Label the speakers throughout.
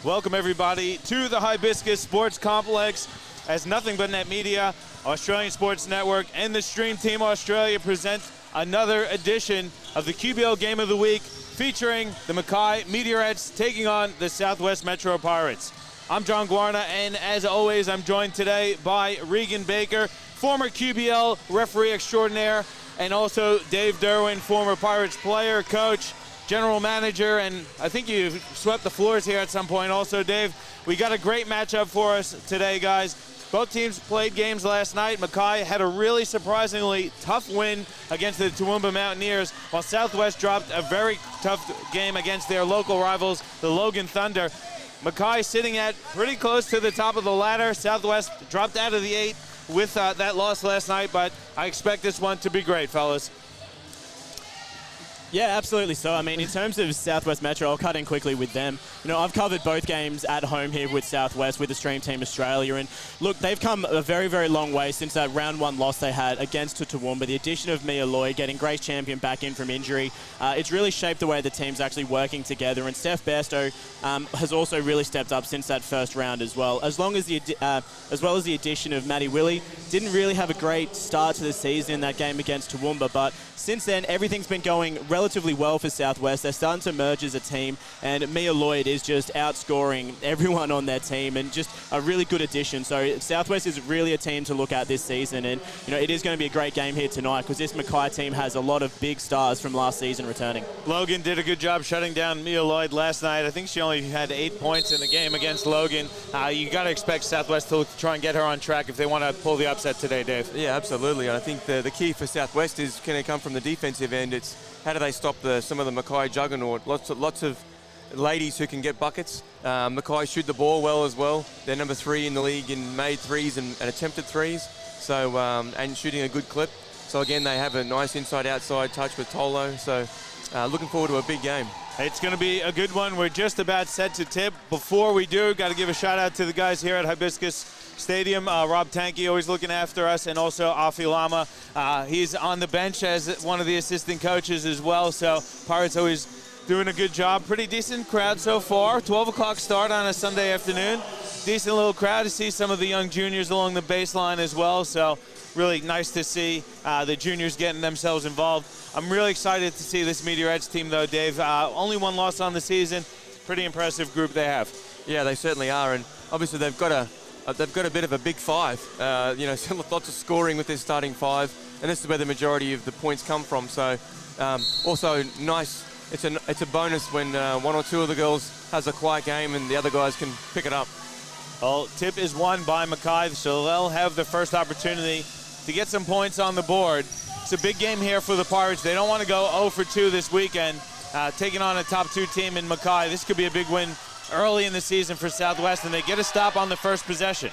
Speaker 1: Welcome everybody to the Hibiscus Sports Complex as Nothing But Net Media, Australian Sports Network, and the Stream Team Australia present another edition of the QBL Game of the Week featuring the Mackay Meteorettes taking on the Southwest Metro Pirates. I'm John Guarna, and as always, I'm joined today by Regan Baker, former QBL referee extraordinaire, and also Dave Derwin, former Pirates player, coach, general manager, and I think you swept the floors here at some point also, Dave. We got a great matchup for us today, guys. Both teams played games last night. Mackay had a really surprisingly tough win against the Toowoomba Mountaineers, while Southwest dropped a very tough game against their local rivals, the Logan Thunder. Mackay sitting at pretty close to the top of the ladder. Southwest dropped out of the 8 with that loss last night, but I expect this one to be great, fellas.
Speaker 2: Yeah, absolutely so. I mean, in terms of Southwest Metro, I'll cut in quickly with them. You know, I've covered both games at home here with Southwest, with the Stream Team Australia, and look, they've come a very, very long way since that round 1 loss they had against Toowoomba. The addition of Mia Lloyd, getting Grace Champion back in from injury, it's really shaped the way the team's actually working together, and Steph Bairstow has also really stepped up since that first round as well. As well as the addition of Maddie Willie, didn't really have a great start to the season in that game against Toowoomba, but since then, everything's been going relatively well for Southwest. They're starting to merge as a team, and Mia Lloyd is just outscoring everyone on their team and just a really good addition. So Southwest is really a team to look at this season, and you know, it is going to be a great game here tonight because this Mackay team has a lot of big stars from last season returning.
Speaker 1: Logan did a good job shutting down Mia Lloyd last night. I think she only had 8 points in the game against Logan. You got to expect Southwest to try and get her on track if they want to pull the upset today, Dave.
Speaker 3: Yeah, absolutely. And I think the key for Southwest is going to come from the defensive end. It's how do they stop some of the Mackay juggernaut? Lots of ladies who can get buckets. Mackay shoot the ball well as well. They're number 3 in the league in made threes and attempted threes. So and shooting a good clip. So again, they have a nice inside-outside touch with Tolo. So looking forward to a big game.
Speaker 1: It's going to be a good one. We're just about set to tip. Before we do, got to give a shout out to the guys here at Hibiscus Stadium. Rob Tanky always looking after us, and also Afi Lama. He's on the bench as one of the assistant coaches as well, so Pirates always doing a good job. Pretty decent crowd so far. 12 o'clock start on a Sunday afternoon. Decent little crowd to see some of the young juniors along the baseline as well, so really nice to see the juniors getting themselves involved. I'm really excited to see this Meteorettes team, though, Dave. Only 1 loss on the season. Pretty impressive group they have.
Speaker 3: Yeah, they certainly are, and obviously they've got a bit of a big 5. You know, lots of scoring with their starting 5, and this is where the majority of the points come from. So, also nice. It's a bonus when 1 or 2 of the girls has a quiet game and the other guys can pick it up.
Speaker 1: Well, tip is won by Mackay, so they'll have the first opportunity to get some points on the board. It's a big game here for the Pirates. They don't want to go 0 for 2 this weekend, taking on a top 2 team in Mackay. This could be a big win early in the season for Southwest, and they get a stop on the first possession.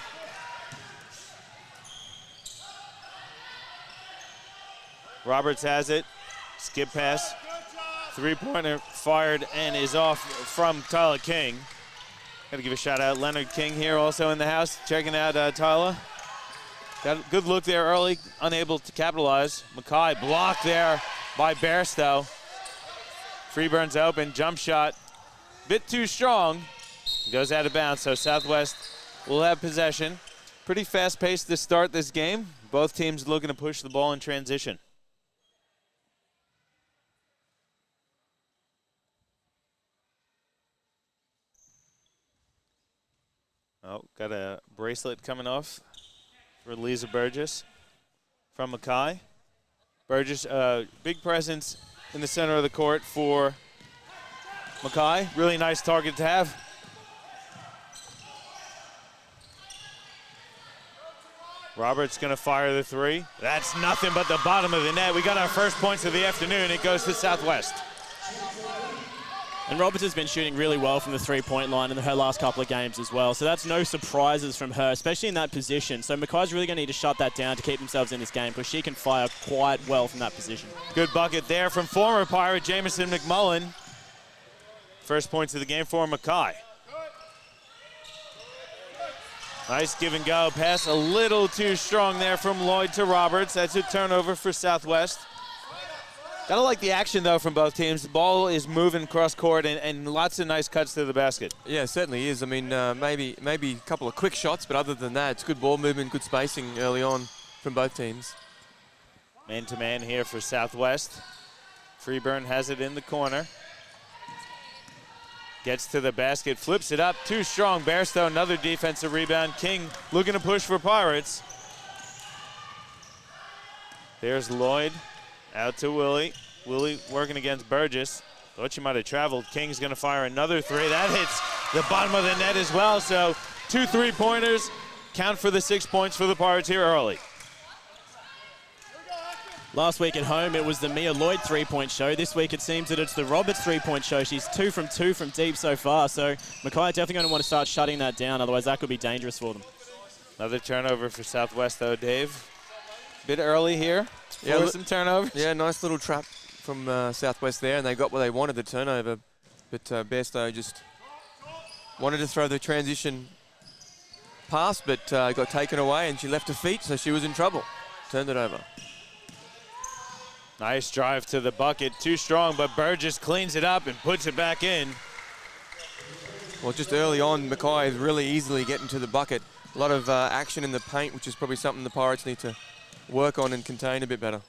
Speaker 1: Roberts has it. Skip pass. 3-pointer fired and is off from Tyler King. Got to give a shout out. Leonard King here also in the house, checking out Tyler. Got a good look there early, unable to capitalize. Mackay blocked there by Bairstow. Freeburn's open, jump shot. Bit too strong. Goes out of bounds, so Southwest will have possession. Pretty fast pace to start this game. Both teams looking to push the ball in transition. Oh, got a bracelet coming off for Lisa Burgess from Mackay. Burgess, big presence in the center of the court for Mackay. Really nice target to have. Roberts going to fire the 3. That's nothing but the bottom of the net. We got our first points of the afternoon. It goes to Southwest.
Speaker 2: And Roberts has been shooting really well from the 3-point line in her last couple of games as well. So that's no surprises from her, especially in that position. So Mackay's really going to need to shut that down to keep themselves in this game because she can fire quite well from that position.
Speaker 1: Good bucket there from former Pirate Jamison McMullen. First points of the game for Mackay. Nice give and go. Pass a little too strong there from Lloyd to Roberts. That's a turnover for Southwest. Gotta like the action, though, from both teams. The ball is moving cross court and lots of nice cuts to the basket.
Speaker 3: Yeah, it certainly is. I mean, maybe a couple of quick shots, but other than that, it's good ball movement, good spacing early on from both teams.
Speaker 1: Man-to-man here for Southwest. Freeburn has it in the corner. Gets to the basket, flips it up, too strong. Bairstow, another defensive rebound. King looking to push for Pirates. There's Lloyd, out to Willie. Willie working against Burgess. Thought she might have traveled. King's gonna fire another three. That hits the bottom of the net as well, so 2 3-pointers. Count for the 6 points for the Pirates here early.
Speaker 2: Last week at home, it was the Mia Lloyd three-point show. This week, it seems that it's the Roberts three-point show. She's 2 from 2 from deep so far. So Mackay definitely going to want to start shutting that down. Otherwise, that could be dangerous for them.
Speaker 1: Another turnover for Southwest, though, Dave. Bit early here for some turnovers.
Speaker 3: Yeah, nice little trap from Southwest there, and they got what they wanted, the turnover. But Bairstow just wanted to throw the transition pass, but got taken away, and she left her feet, so she was in trouble. Turned it over.
Speaker 1: Nice drive to the bucket. Too strong, but Burgess cleans it up and puts it back in.
Speaker 3: Well, just early on, Mackay is really easily getting to the bucket. A lot of action in the paint, which is probably something the Pirates need to work on and contain a bit better.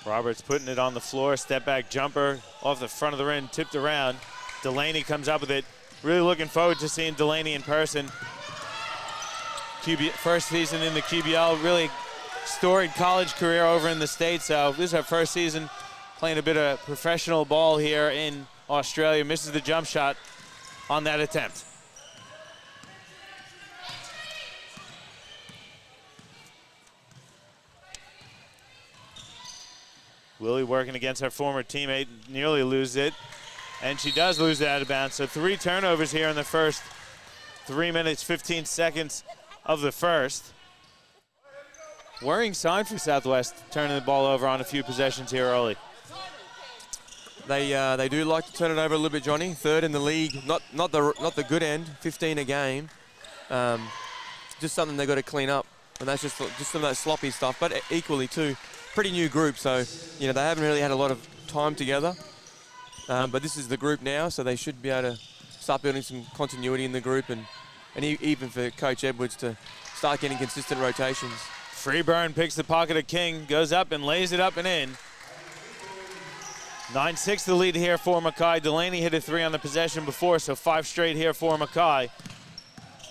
Speaker 1: Roberts putting it on the floor. Step back jumper off the front of the rim, tipped around. Delaney comes up with it. Really looking forward to seeing Delaney in person. First season in the QBL, really storied college career over in the States. So this is her first season playing a bit of professional ball here in Australia. Misses the jump shot on that attempt. Willie working against her former teammate, nearly loses it. And she does lose it out of bounds. So 3 turnovers here in the first 3 minutes, 15 seconds of the first. Worrying sign for Southwest, turning the ball over on a few possessions here early.
Speaker 3: They do like to turn it over a little bit, Johnny. 3rd in the league, not the good end, 15 a game. Just something they've got to clean up, and that's just some of that sloppy stuff. But equally too, pretty new group, so they haven't really had a lot of time together. But this is the group now, so they should be able to start building some continuity in the group, and even for Coach Edwards to start getting consistent rotations.
Speaker 1: Freeburn picks the pocket of King, goes up and lays it up and in. 9-6 the lead here for Mackay. Delaney hit a 3 on the possession before, so 5 straight here for Mackay.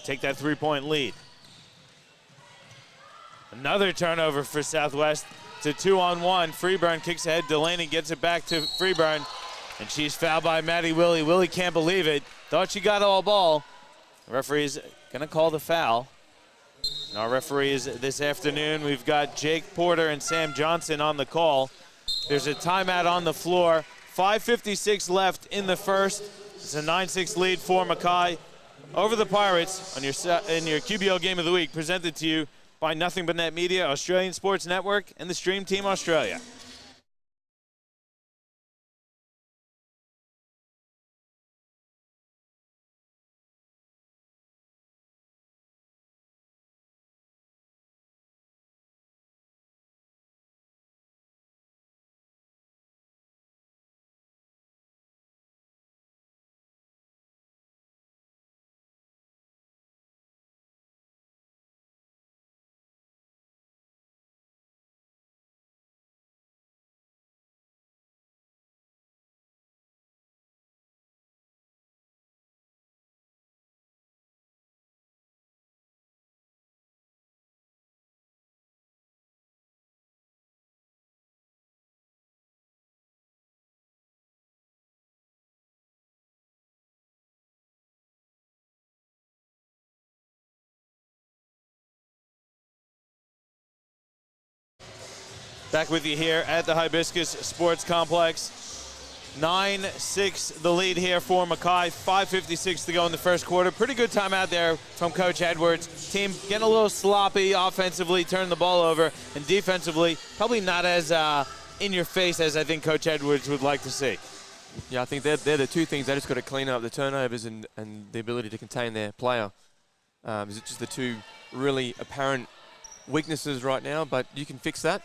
Speaker 1: Take that 3-point lead. Another turnover for Southwest. It's a 2-on-1. Freeburn kicks ahead. Delaney gets it back to Freeburn, and she's fouled by Maddie Willie. Willie can't believe it. Thought she got all ball. The referee's gonna call the foul. And our referees this afternoon, we've got Jake Porter and Sam Johnson on the call. There's a timeout on the floor. 5:56 left in the first. It's a 9-6 lead for Mackay over the Pirates on in your QBL Game of the Week, presented to you by Nothing But Net Media, Australian Sports Network, and the Stream Team Australia. Back with you here at the Hibiscus Sports Complex. 9-6 the lead here for Mackay. 5:56 to go in the first quarter. Pretty good time out there from Coach Edwards. Team getting a little sloppy offensively, turning the ball over, and defensively probably not as in your face as I think Coach Edwards would like to see.
Speaker 3: Yeah, I think they're the 2 things they just got to clean up: the turnovers and the ability to contain their player. Is it just the 2 really apparent weaknesses right now? But you can fix that.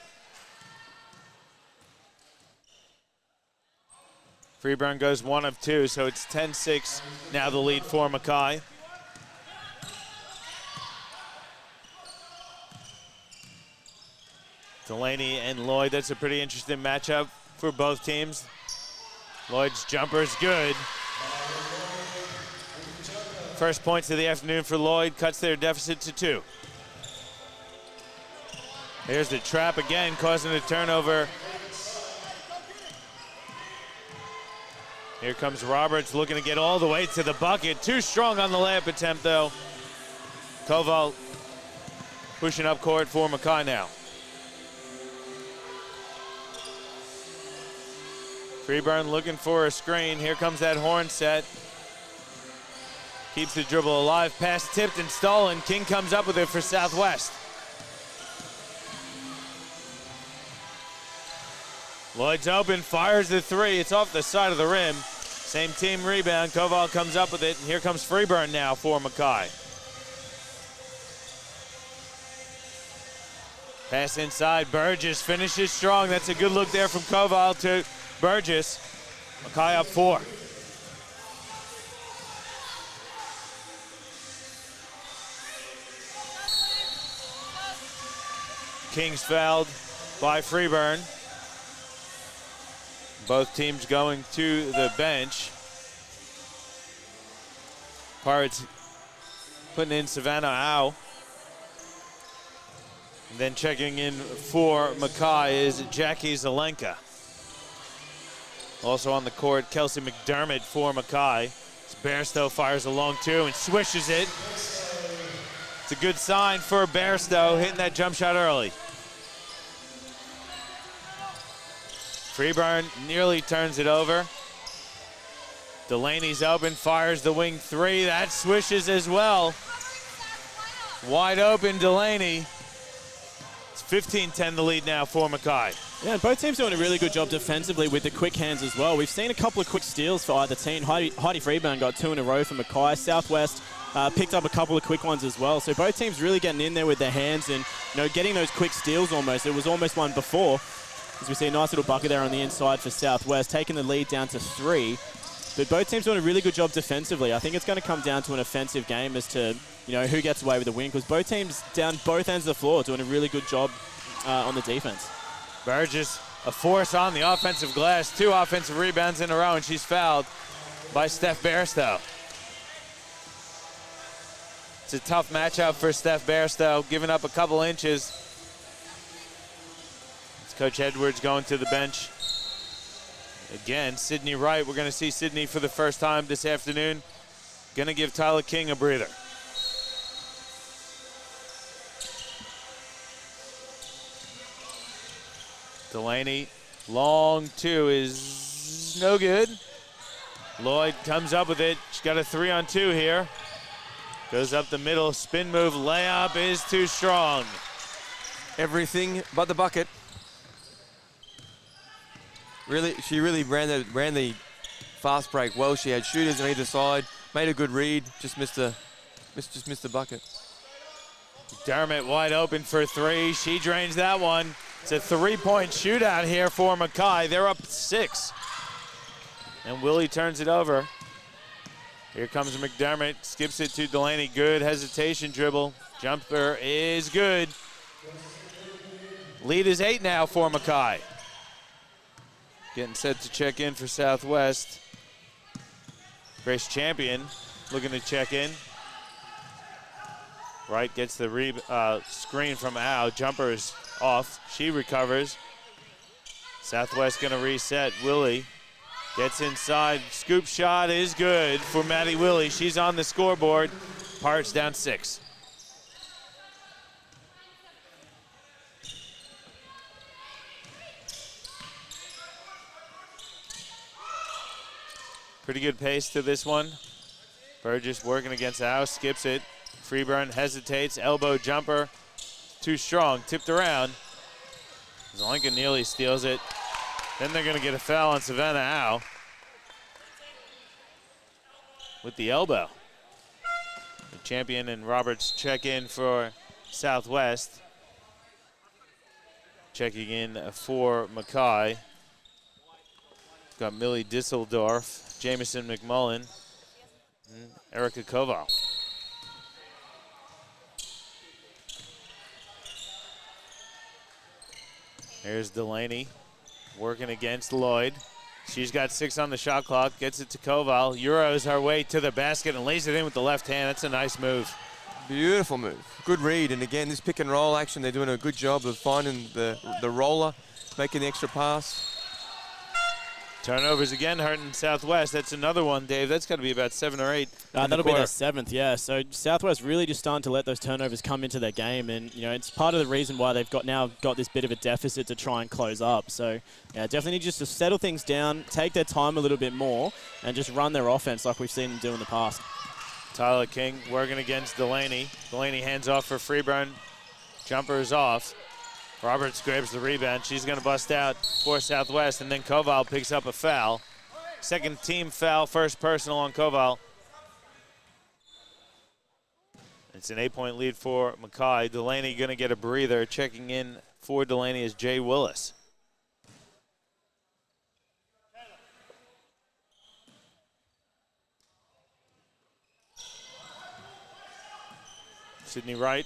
Speaker 1: Freeburn goes 1 of 2, so it's 10-6 now the lead for Mackay. Delaney and Lloyd, that's a pretty interesting matchup for both teams. Lloyd's jumper is good. First points of the afternoon for Lloyd, cuts their deficit to 2. Here's the trap again, causing a turnover. Here comes Roberts looking to get all the way to the bucket. Too strong on the layup attempt though. Koval pushing up court for Mackay now. Freeburn looking for a screen. Here comes that horn set. Keeps the dribble alive. Pass tipped and stolen. King comes up with it for Southwest. Lloyd's open, fires the 3. It's off the side of the rim. Same team rebound. Koval comes up with it, and here comes Freeburn now for Mackay. Pass inside. Burgess finishes strong. That's a good look there from Koval to Burgess. Mackay up 4. King's fouled by Freeburn. Both teams going to the bench. Pirates putting in Savannah Au. And then checking in for Mackay is Jackie Zelenka. Also on the court, Kelsey McDermott for Mackay. Bairstow fires a long 2 and swishes it. It's a good sign for Bairstow, hitting that jump shot early. Freeburn nearly turns it over. Delaney's open, fires the wing 3. That swishes as well. Wide open Delaney. It's 15-10 the lead now for Mackay.
Speaker 2: Yeah, and both teams doing a really good job defensively with the quick hands as well. We've seen a couple of quick steals for either team. Heidi Freeburn got 2 in a row for Mackay. Southwest picked up a couple of quick ones as well. So both teams really getting in there with their hands and getting those quick steals almost. It was almost one before. As we see a nice little bucket there on the inside for Southwest, taking the lead down to 3. But both teams doing a really good job defensively. I think it's going to come down to an offensive game as to who gets away with the win, because both teams down both ends of the floor doing a really good job on the defense.
Speaker 1: Burgess, a force on the offensive glass. 2 offensive rebounds in a row, and she's fouled by Steph Bairstow. It's a tough matchup for Steph Bairstow, giving up a couple inches. Coach Edwards going to the bench. Again, Sydney Wright. We're going to see Sydney for the first time this afternoon. Going to give Tyler King a breather. Delaney, long 2 is no good. Lloyd comes up with it. She's got a 3-on-2 here. Goes up the middle, spin move, layup is too strong.
Speaker 3: Everything but the bucket. She really ran the fast break well. She had shooters on either side, made a good read, just missed the bucket.
Speaker 1: McDermott wide open for 3. She drains that one. It's a 3-point shootout here for Mackay. They're up 6. And Willie turns it over. Here comes McDermott, skips it to Delaney. Good hesitation dribble. Jumper is good. Lead is 8 now for Mackay. Getting set to check in for Southwest. Grace Champion looking to check in. Wright gets the screen from Au. Jumper is off. She recovers. Southwest going to reset. Willie gets inside. Scoop shot is good for Maddie Willie. She's on the scoreboard. Pirates down 6. Pretty good pace to this one. Burgess working against Au, skips it. Freeburn hesitates, elbow jumper. Too strong, tipped around. Zelenka nearly steals it. Then they're gonna get a foul on Savannah Au with the elbow. The Champion and Roberts check in for Southwest. Checking in for Mackay. Got Millie Disseldorf, Jamison McMullen, and Erica Koval. Here's Delaney working against Lloyd. She's got 6 on the shot clock, gets it to Koval, Euros her way to the basket and lays it in with the left hand. That's a nice move.
Speaker 3: Beautiful move. Good read. And again, this pick and roll action, they're doing a good job of finding the roller, making the extra pass.
Speaker 1: Turnovers again hurting Southwest. That's another one, Dave. That's got to be about 7 or 8.
Speaker 2: That'll be their 7th, yeah. So Southwest really just starting to let those turnovers come into their game, and it's part of the reason why they've now got this bit of a deficit to try and close up. So yeah, definitely need just to settle things down, take their time a little bit more, and just run their offense like we've seen them do in the past.
Speaker 1: Tyler King working against Delaney. Delaney hands off for Freeburn. Jumper is off. Roberts grabs the rebound. She's going to bust out for Southwest, and then Koval picks up a foul. Second team foul, first personal on Koval. It's an 8-point lead for Mackay. Delaney going to get a breather. Checking in for Delaney is Jay Willis. Sydney Wright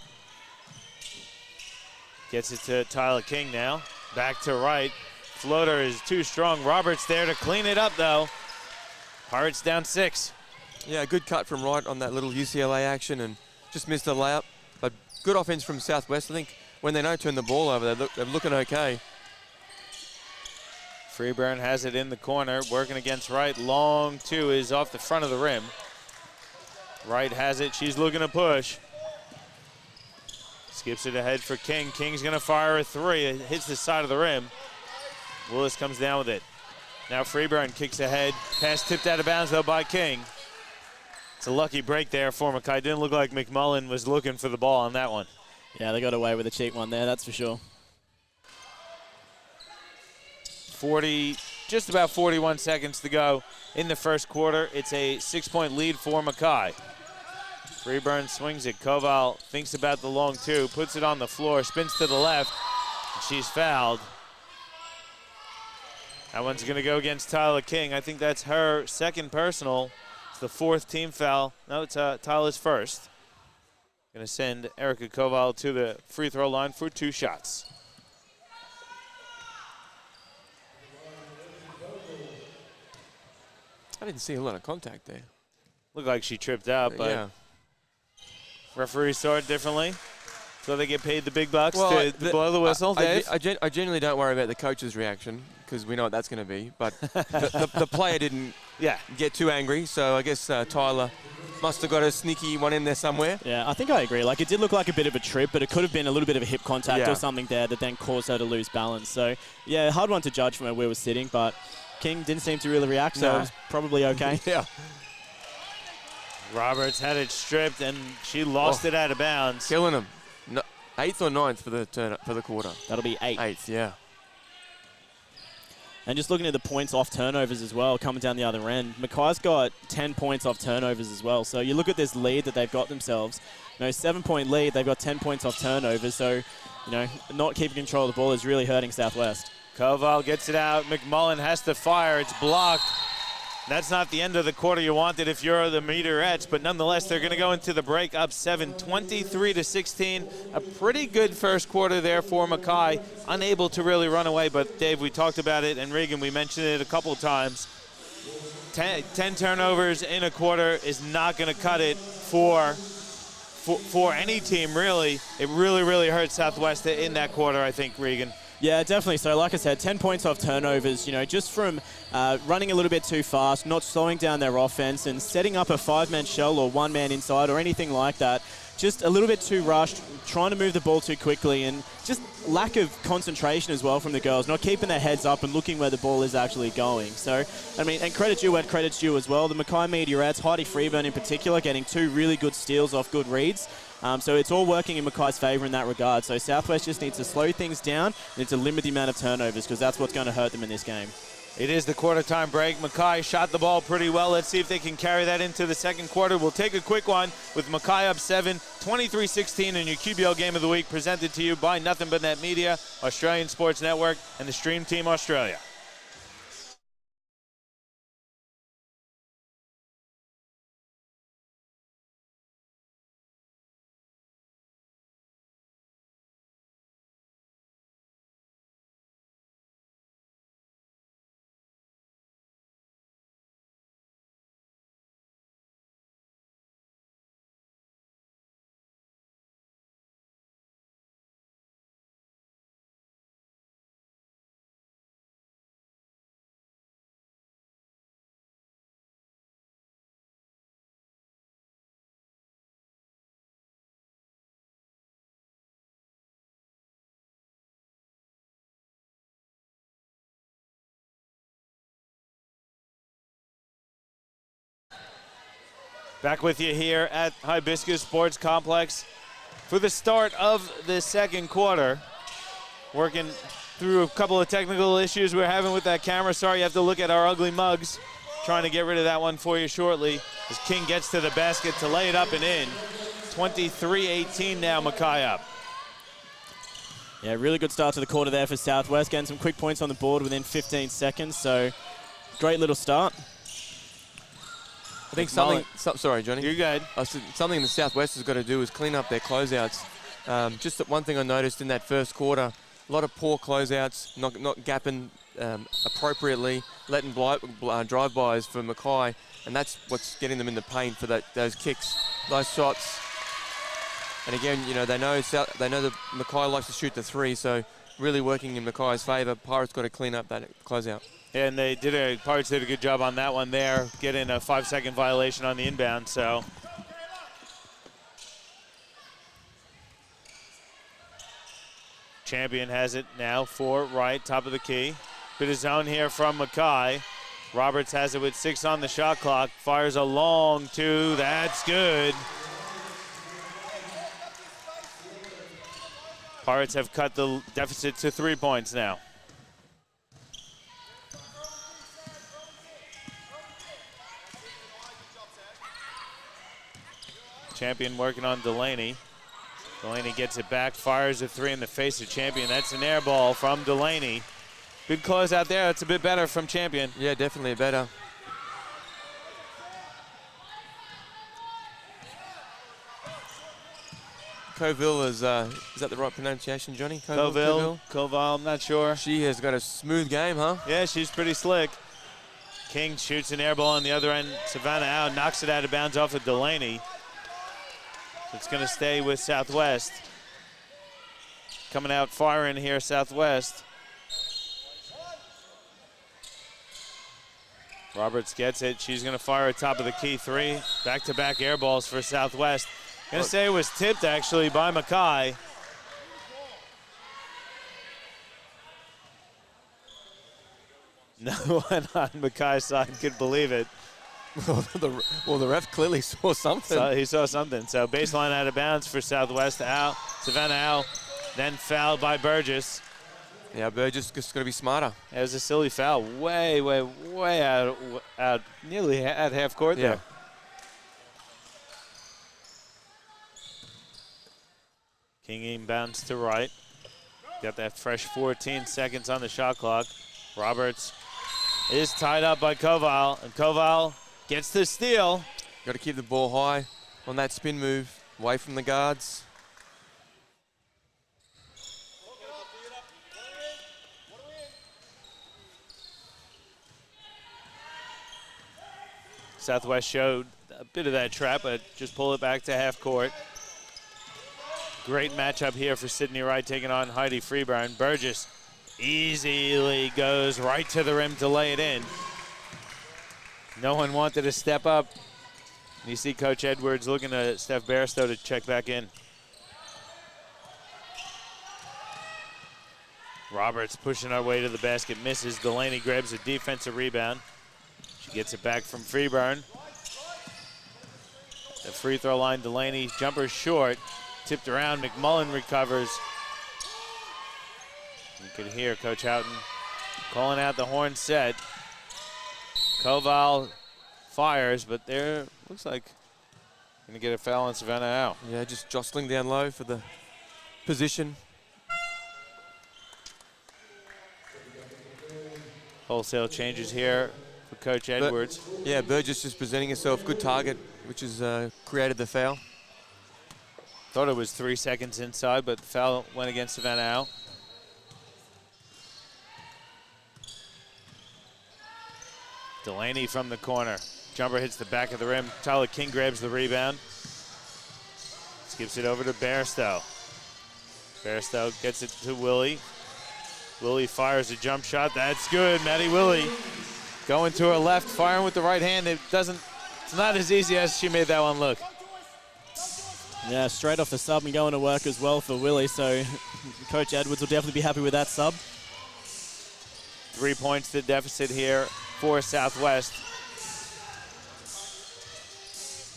Speaker 1: gets it to Tyler King now. Back to Wright. Floater is too strong. Roberts there to clean it up, though. Pirates down 6.
Speaker 3: Yeah, good cut from Wright on that little UCLA action and just missed a layup. But good offense from Southwest. I think when they don't turn the ball over, they're looking okay.
Speaker 1: Freeburn has it in the corner, working against Wright. Long 2 is off the front of the rim. Wright has it. She's looking to push. Skips it ahead for King. King's going to fire a 3. It hits the side of the rim. Willis comes down with it. Now Freeburn kicks ahead. Pass tipped out of bounds, though, by King. It's a lucky break there for Mackay. Didn't look like McMullen was looking for the ball on that one.
Speaker 2: Yeah, they got away with a cheap one there, that's for sure.
Speaker 1: Just about 41 seconds to go in the first quarter. It's a 6-point lead for Mackay. Freeburn swings it. Koval thinks about the long 2, puts it on the floor, spins to the left. She's fouled. That one's going to go against Tyler King. I think that's her second personal. It's the 4th team foul. No, it's Tyler's first. Going to send Erica Koval to the free throw line for 2 shots.
Speaker 3: I didn't see a lot of contact there.
Speaker 1: Looked like she tripped out, but
Speaker 3: yeah.
Speaker 1: Referees saw it differently. So they get paid the big bucks to blow the whistle, Dave?
Speaker 3: I generally don't worry about the coach's reaction because we know what that's going to be. But the player didn't get too angry, so I guess Tyler must have got a sneaky one in there somewhere.
Speaker 2: Yeah, I think I agree. Like, it did look like a bit of a trip, but it could have been a little bit of a hip contact or something there that then caused her to lose balance. So, yeah, hard one to judge from where we were sitting, but King didn't seem to really react, so it was probably okay.
Speaker 3: Yeah.
Speaker 1: Roberts had it stripped, and she lost it out of bounds.
Speaker 3: Killing him. No, 8th or 9th for the quarter.
Speaker 2: That'll be 8.
Speaker 3: 8th, yeah.
Speaker 2: And just looking at the points off turnovers as well, coming down the other end, Mackay's got 10 points off turnovers as well. So you look at this lead that they've got themselves, 7-point lead, they've got 10 points off turnovers. So, not keeping control of the ball is really hurting Southwest.
Speaker 1: Koval gets it out. McMullen has to fire. It's blocked. That's not the end of the quarter you wanted if you're the Meteorettes, but nonetheless, they're going to go into the break up 7, 23-16. A pretty good first quarter there for Mackay. Unable to really run away, but Dave, we talked about it, and Regan, we mentioned it a couple of times. 10 turnovers in a quarter is not going to cut it for any team, really. It really, really hurt Southwest in that quarter, I think, Regan.
Speaker 2: Yeah, definitely. So like I said, 10 points off turnovers, just from running a little bit too fast, not slowing down their offense and setting up a 5-man shell or 1-man inside or anything like that. Just a little bit too rushed, trying to move the ball too quickly, and just lack of concentration as well from the girls, not keeping their heads up and looking where the ball is actually going. So, I mean, and credit due where credit's due as well. The Mackay Meteorettes, Heidi Freeburn in particular, getting 2 really good steals off good reads. So it's all working in Mackay's favour in that regard. So Southwest just needs to slow things down and to limit the amount of turnovers because that's what's going to hurt them in this game.
Speaker 1: It is the quarter-time break. Mackay shot the ball pretty well. Let's see if they can carry that into the second quarter. We'll take a quick one with Mackay up 7, 23-16 in your QBL Game of the Week, presented to you by Nothing But Net Media, Australian Sports Network, and the Stream Team Australia. Back with you here at Hibiscus Sports Complex for the start of the second quarter. Working through a couple of technical issues we're having with that camera. Sorry, you have to look at our ugly mugs. Trying to get rid of that one for you shortly as King gets to the basket to lay it up and in. 23-18 now, Mackay up.
Speaker 2: Yeah, really good start to the quarter there for Southwest. Getting some quick points on the board within 15 seconds, so great little start.
Speaker 3: I think something, sorry, Johnny.
Speaker 1: You're good.
Speaker 3: Something the Southwest has got to do is clean up their closeouts. Just that one thing I noticed in that first quarter, a lot of poor closeouts, not gapping appropriately, letting drive-bys for Mackay, and that's what's getting them in the paint for those kicks, those shots. And again, you know, they know that Mackay likes to shoot the three, so really working in Mackay's favour. Pirates got to clean up that closeout.
Speaker 1: And Pirates did a good job on that one there, getting a 5-second violation on the inbound, so. Champion has it now for right, top of the key. Bit of zone here from Mackay. Roberts has it with 6 on the shot clock. Fires a long 2, that's good. Pirates have cut the deficit to 3 points now. Champion working on Delaney. Delaney gets it back, fires a 3 in the face of Champion. That's an air ball from Delaney. Good close out there. That's a bit better from Champion.
Speaker 3: Yeah, definitely better. Coville is that the right pronunciation, Johnny?
Speaker 1: Coville, I'm not sure.
Speaker 3: She has got a smooth game, huh?
Speaker 1: Yeah, she's pretty slick. King shoots an air ball on the other end. Savannah out, knocks it out of bounds off of Delaney. It's going to stay with Southwest. Coming out firing here, Southwest. Roberts gets it. She's going to fire a top of the key 3. Back-to-back air balls for Southwest. Going to say it was tipped, actually, by Mackay. No one on Mackay's side could believe it.
Speaker 3: Well, the ref clearly saw something.
Speaker 1: He saw something. So baseline out of bounds for Southwest. Al, Savannah Al, then fouled by Burgess.
Speaker 3: Yeah, Burgess just got to be smarter.
Speaker 1: It was a silly foul. Way out, nearly at half court there. King inbounds to right. Got that fresh 14 seconds on the shot clock. Roberts is tied up by Koval, and Koval gets the steal.
Speaker 3: Got to keep the ball high on that spin move, away from the guards.
Speaker 1: Southwest showed a bit of that trap, but just pull it back to half court. Great matchup here for Sydney Wright taking on Heidi Freeburn. Burgess easily goes right to the rim to lay it in. No one wanted to step up. You see Coach Edwards looking at Steph Bairstow to check back in. Roberts pushing her way to the basket, misses. Delaney grabs a defensive rebound. She gets it back from Freeburn. The free throw line, Delaney, jumper short. Tipped around, McMullen recovers. You can hear Coach Houghton calling out the horn set. Koval fires, but there looks like going to get a foul on Savannah out.
Speaker 3: Yeah, just jostling down low for the position.
Speaker 1: Wholesale changes here for Coach Edwards.
Speaker 3: Yeah, Burgess just presenting herself, good target, which has created the foul.
Speaker 1: Thought it was 3 seconds inside, but the foul went against Savannah out. Delaney from the corner. Jumper hits the back of the rim. Tyler King grabs the rebound. Skips it over to Bairstow. Bairstow gets it to Willie. Willie fires a jump shot. That's good. Maddie Willie going to her left, firing with the right hand. It's not as easy as she made that one look.
Speaker 2: Yeah, straight off the sub and going to work as well for Willie, so Coach Edwards will definitely be happy with that sub.
Speaker 1: 3 points to deficit here for Southwest.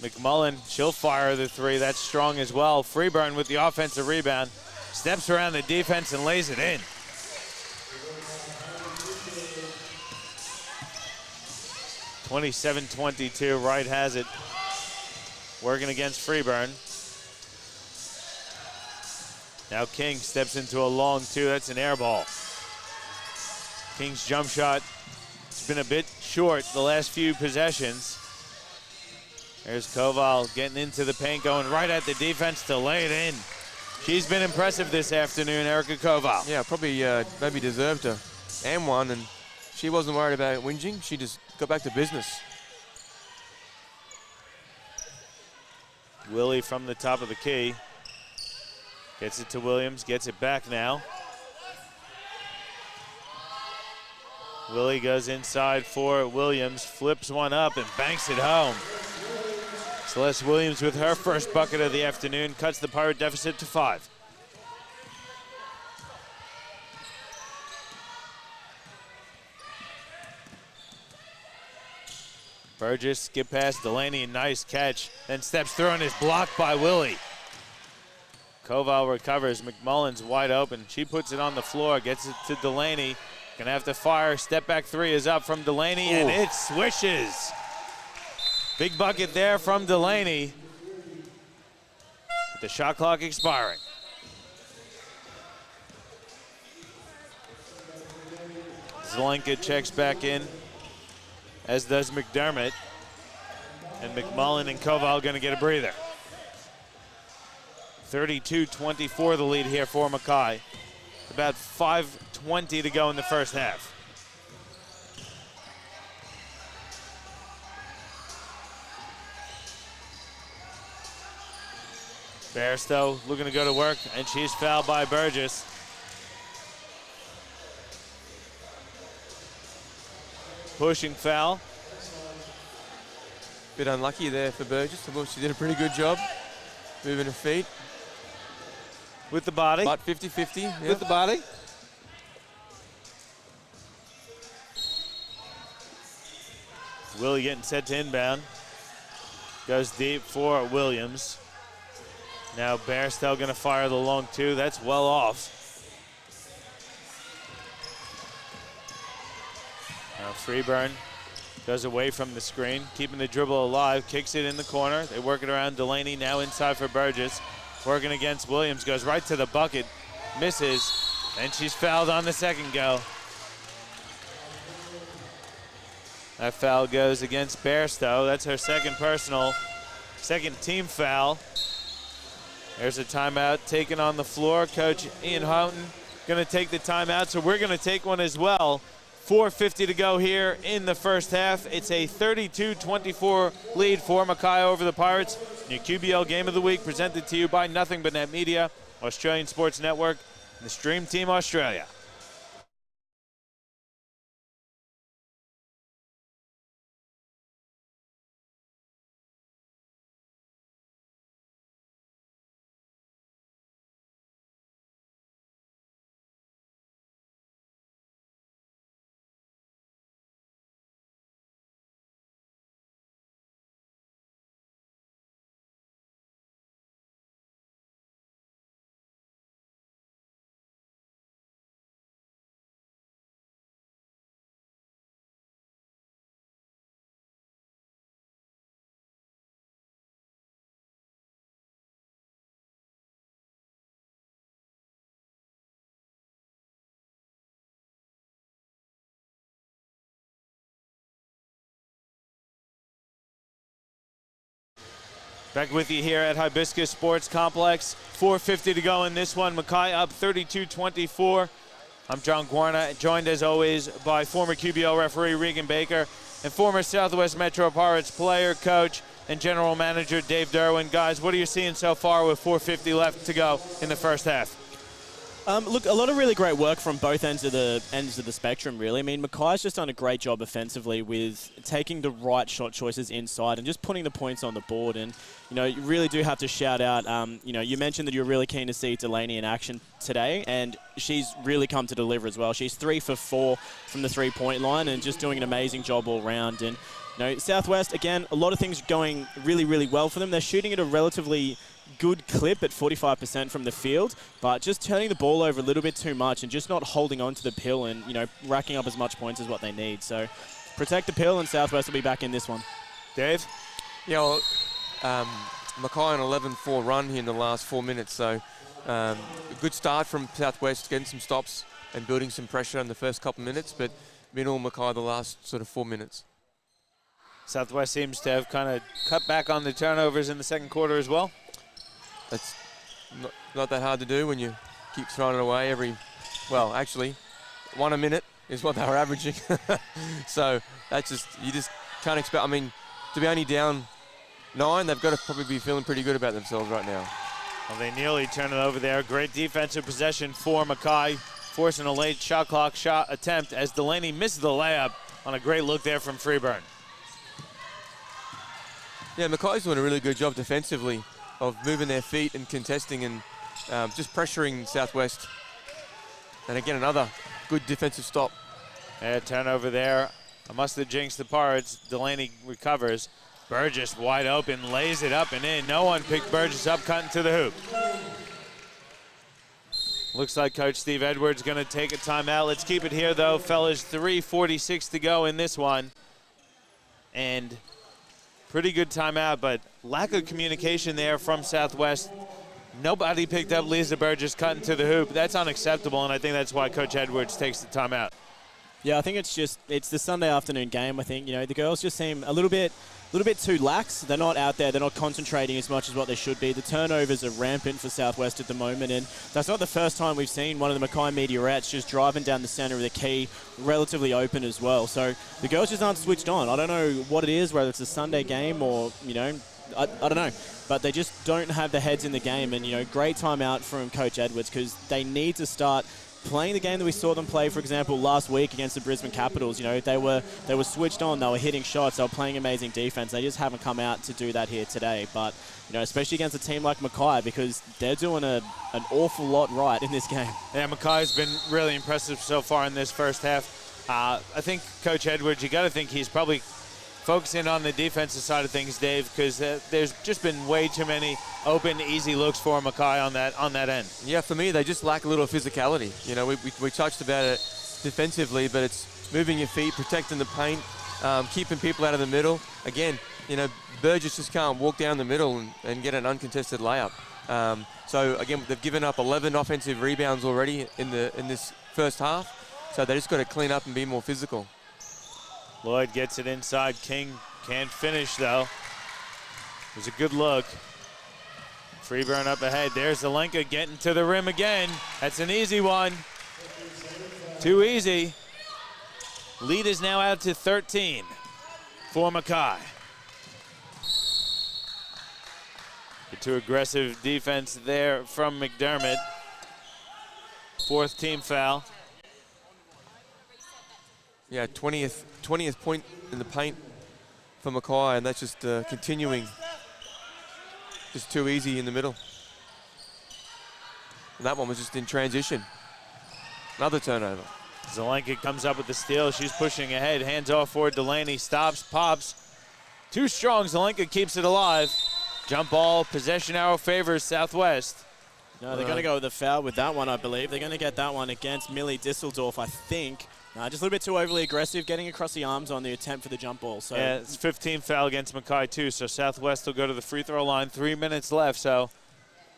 Speaker 1: McMullen, she'll fire the three. That's strong as well. Freeburn with the offensive rebound. Steps around the defense and lays it in. (27-22). Wright has it. Working against Freeburn. Now King steps into a long two. That's an air ball. King's jump shot, it's been a bit short the last few possessions. There's Koval getting into the paint, going right at the defense to lay it in. She's been impressive this afternoon, Erica Koval.
Speaker 3: Yeah, probably maybe deserved a and one, and she wasn't worried about whinging. She just got back to business.
Speaker 1: Willie from the top of the key. Gets it to Williams, gets it back now. Willie goes inside for Williams, flips one up and banks it home. Celeste Williams with her first bucket of the afternoon, cuts the Pirate deficit to 5. Burgess, skip past Delaney, nice catch, then steps through and is blocked by Willie. Koval recovers, McMullen's wide open. She puts it on the floor, gets it to Delaney. Gonna have to fire, step back three is up from Delaney, and it swishes. Big bucket there from Delaney. With the shot clock expiring. Zelenka checks back in, as does McDermott. And McMullen and Koval gonna get a breather. 32-24 the lead here for Mackay. About 5:20 to go in the first half. Bairstow looking to go to work, and she's fouled by Burgess. Pushing foul.
Speaker 3: Bit unlucky there for Burgess. I thought she did a pretty good job moving her feet.
Speaker 1: With the body.
Speaker 3: But 50-50. Yeah.
Speaker 1: With the body. Willie getting set to inbound. Goes deep for Williams. Now Bairstow gonna fire the long two. That's well off. Now Freeburn goes away from the screen, keeping the dribble alive, kicks it in the corner. They work it around Delaney, now inside for Burgess. Working against Williams, goes right to the bucket, misses, and she's fouled on the second go. That foul goes against Bairstow. That's her second personal, second team foul. There's a timeout taken on the floor. Coach Ian Houghton gonna take the timeout, so we're gonna take one as well. 4:50 to go here in the first half. It's a 32-24 lead for Mackay over the Pirates. Your QBL Game of the Week presented to you by Nothing But Net Media, Australian Sports Network, and the Stream Team Australia. Back with you here at Hibiscus Sports Complex. 4:50 to go in this one. Mackay up 32-24. I'm John Guarna, joined as always by former QBL referee Regan Baker and former Southwest Metro Pirates player, coach, and general manager Dave Derwin. Guys, what are you seeing so far with 4:50 left to go in the first half?
Speaker 2: Look, a lot of really great work from both ends of the spectrum, really. I mean, Mackay's just done a great job offensively with taking the right shot choices inside and just putting the points on the board. And, you know, you really do have to shout out, you know, you mentioned that you're really keen to see Delaney in action today, and she's really come to deliver as well. She's 3 for 4 from the three-point line and just doing an amazing job all round. And, You know, Southwest, again, a lot of things going really, really well for them. They're shooting at a relatively good clip at 45% from the field, but just turning the ball over a little bit too much and just not holding on to the pill and, you know, racking up as much points as what they need. So protect the pill, and Southwest will be back in this one.
Speaker 1: Dave?
Speaker 3: Yeah, well, Mackay on 11-4 run here in the last 4 minutes, so a good start from Southwest, getting some stops and building some pressure in the first couple of minutes, but Middle Mackay the last sort of 4 minutes.
Speaker 1: Southwest seems to have kind of cut back on the turnovers in the second quarter as well.
Speaker 3: That's not that hard to do when you keep throwing it away every, well, actually, 1 a minute is what they were averaging. So that's just, you just can't expect, I mean, to be only down 9, they've got to probably be feeling pretty good about themselves right now.
Speaker 1: Well, they nearly turn it over there. Great defensive possession for Mackay, forcing a late shot clock shot attempt as Delaney misses the layup on a great look there from Freeburn.
Speaker 3: Yeah, Mackay's doing a really good job defensively of moving their feet and contesting and just pressuring Southwest. And again, another good defensive stop.
Speaker 1: Yeah, turnover there. I must have jinxed the Pirates. Delaney recovers. Burgess wide open, lays it up and in. No one picked Burgess up, cutting to the hoop. Looks like Coach Steve Edwards going to take a timeout. Let's keep it here, though, fellas. 3:46 to go in this one. And pretty good timeout, but lack of communication there from Southwest. Nobody picked up Lisa Burgess cutting to the hoop. That's unacceptable, and I think that's why Coach Edwards takes the timeout.
Speaker 2: Yeah, I think it's the Sunday afternoon game. I think, you know, the girls just seem a little bit too lax. They're not out there. They're not concentrating as much as what they should be. The turnovers are rampant for Southwest at the moment, and that's not the first time we've seen one of the Mackay Meteorettes just driving down the center of the key, relatively open as well. So the girls just aren't switched on. I don't know what it is, whether it's a Sunday game or, you know, I don't know. But they just don't have the heads in the game, and, you know, great timeout from Coach Edwards because they need to start playing the game that we saw them play, for example, last week against the Brisbane Capitals. You know, they were switched on, they were hitting shots, they were playing amazing defense. They just haven't come out to do that here today. But, you know, especially against a team like Mackay, because they're doing an awful lot right in this game.
Speaker 1: Yeah, Mackay's been really impressive so far in this first half. I think Coach Edwards, you got to think he's probably focusing on the defensive side of things, Dave, because there's just been way too many open, easy looks for Mackay on that end.
Speaker 3: Yeah, for me, they just lack a little physicality. You know, we touched about it defensively, but it's moving your feet, protecting the paint, keeping people out of the middle. Again, you know, Burgess just can't walk down the middle and get an uncontested layup. So again, they've given up 11 offensive rebounds already in this first half. So they just got to clean up and be more physical.
Speaker 1: Lloyd gets it inside. King can't finish, though. It was a good look. Freeburn up ahead. There's Zelenka getting to the rim again. That's an easy one. Too easy. Lead is now out to 13 for Mackay. The too aggressive defense there from McDermott. 4th team foul.
Speaker 3: Yeah, 20th point in the paint for Mackay, and that's just continuing. Just too easy in the middle. And that one was just in transition. Another turnover.
Speaker 1: Zelenka comes up with the steal. She's pushing ahead. Hands off for Delaney. Stops, pops. Too strong. Zelenka keeps it alive. Jump ball. Possession arrow favors Southwest.
Speaker 2: No, they're going to go with a foul with that one, I believe. They're going to get that one against Millie Disseldorf, I think. Just a little bit too overly aggressive, getting across the arms on the attempt for the jump ball. So
Speaker 1: yeah, it's 15 foul against Mackay too, so Southwest will go to the free throw line. 3 minutes left, so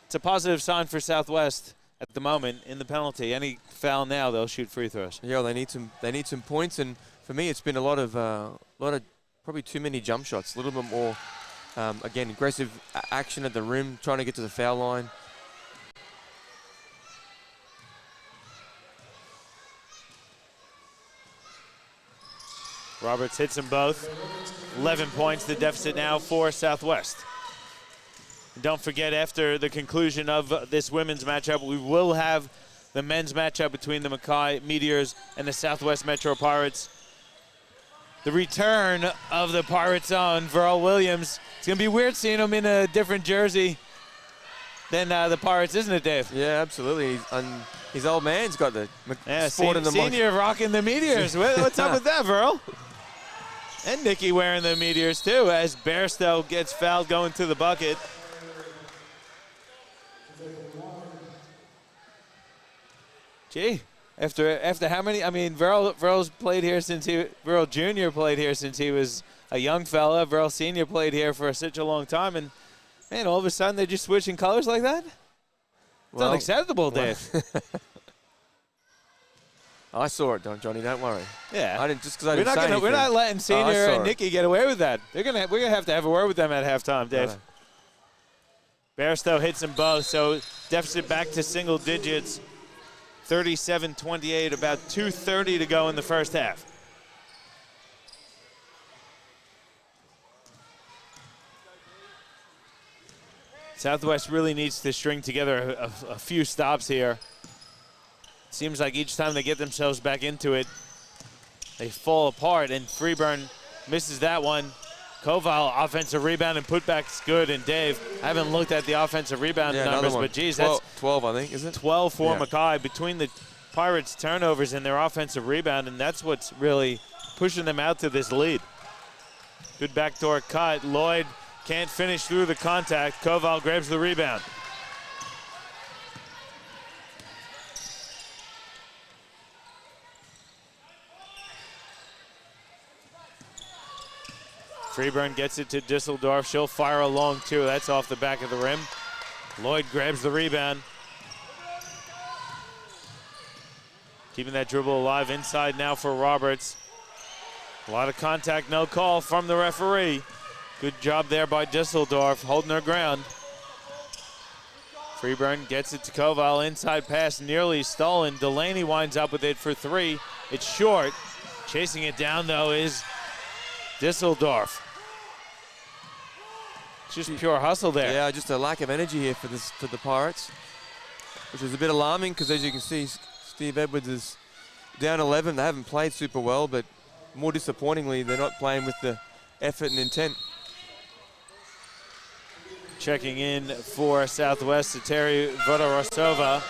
Speaker 1: it's a positive sign for Southwest at the moment in the penalty. Any foul now, they'll shoot free throws.
Speaker 3: Yeah, they need some points, and for me, it's been a lot of probably too many jump shots. A little bit more, again, aggressive action at the rim, trying to get to the foul line.
Speaker 1: Roberts hits them both. 11 points, the deficit now for Southwest. And don't forget, after the conclusion of this women's matchup, we will have the men's matchup between the Mackay Meteors and the Southwest Metro Pirates. The return of the Pirates' own Verl Williams. It's going to be weird seeing him in a different jersey than the Pirates, isn't it, Dave?
Speaker 3: Yeah, absolutely. His old man's got the sport in the
Speaker 1: senior rocking the Meteors. What's up with that, Verl? And Nikki wearing the Meteors too, as Bairstow gets fouled going to the bucket. Gee, after how many? I mean, Verl's played here since Verl Jr. played here since he was a young fella. Verl Sr. played here for such a long time, and man, all of a sudden they're just switching colors like that? It's unacceptable, Dave.
Speaker 3: I saw it, Johnny. Don't worry.
Speaker 1: Yeah,
Speaker 3: I didn't just because I didn't say anything.
Speaker 1: We're not letting Senior and Nikki get away with that. We're gonna have to have a word with them at halftime, Dave. Bairstow hits them both, so deficit back to single digits. 37-28, about 2:30 to go in the first half. Southwest really needs to string together a few stops here. Seems like each time they get themselves back into it, they fall apart, and Freeburn misses that one. Koval, offensive rebound and putback's good, and Dave, I haven't looked at the offensive rebound numbers, but geez,
Speaker 3: 12,
Speaker 1: that's
Speaker 3: 12, I think, is it?
Speaker 1: 12 for Mackay between the Pirates' turnovers and their offensive rebound, and that's what's really pushing them out to this lead. Good backdoor cut. Lloyd can't finish through the contact. Koval grabs the rebound. Freeburn gets it to Disseldorf. She'll fire a long two. That's off the back of the rim. Lloyd grabs the rebound. Keeping that dribble alive inside now for Roberts. A lot of contact, no call from the referee. Good job there by Disseldorf, holding her ground. Freeburn gets it to Koval. Inside pass nearly stolen. Delaney winds up with it for three. It's short. Chasing it down, though, is Disseldorf. Just pure hustle there.
Speaker 3: Yeah, just a lack of energy here for the Pirates, which is a bit alarming because, as you can see, Steve Edwards is down 11. They haven't played super well, but more disappointingly, they're not playing with the effort and intent.
Speaker 1: Checking in for Southwest, Terry Vodorosova.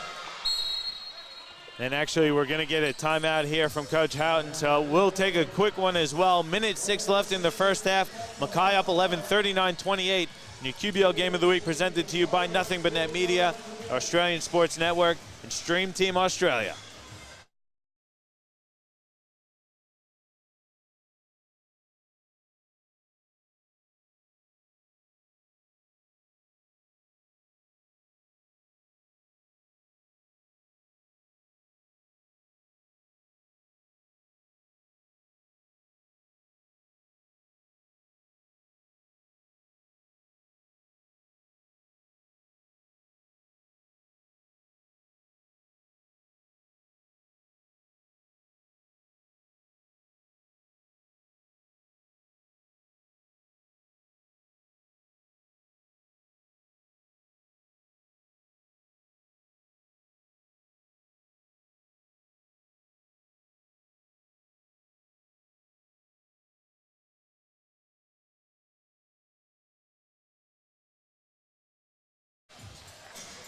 Speaker 1: And actually, we're going to get a timeout here from Coach Houghton, so we'll take a quick one as well. Minute 6 left in the first half. Mackay up 11, 39-28. Your QBL Game of the Week presented to you by Nothing But Net Media, Australian Sports Network, and Stream Team Australia.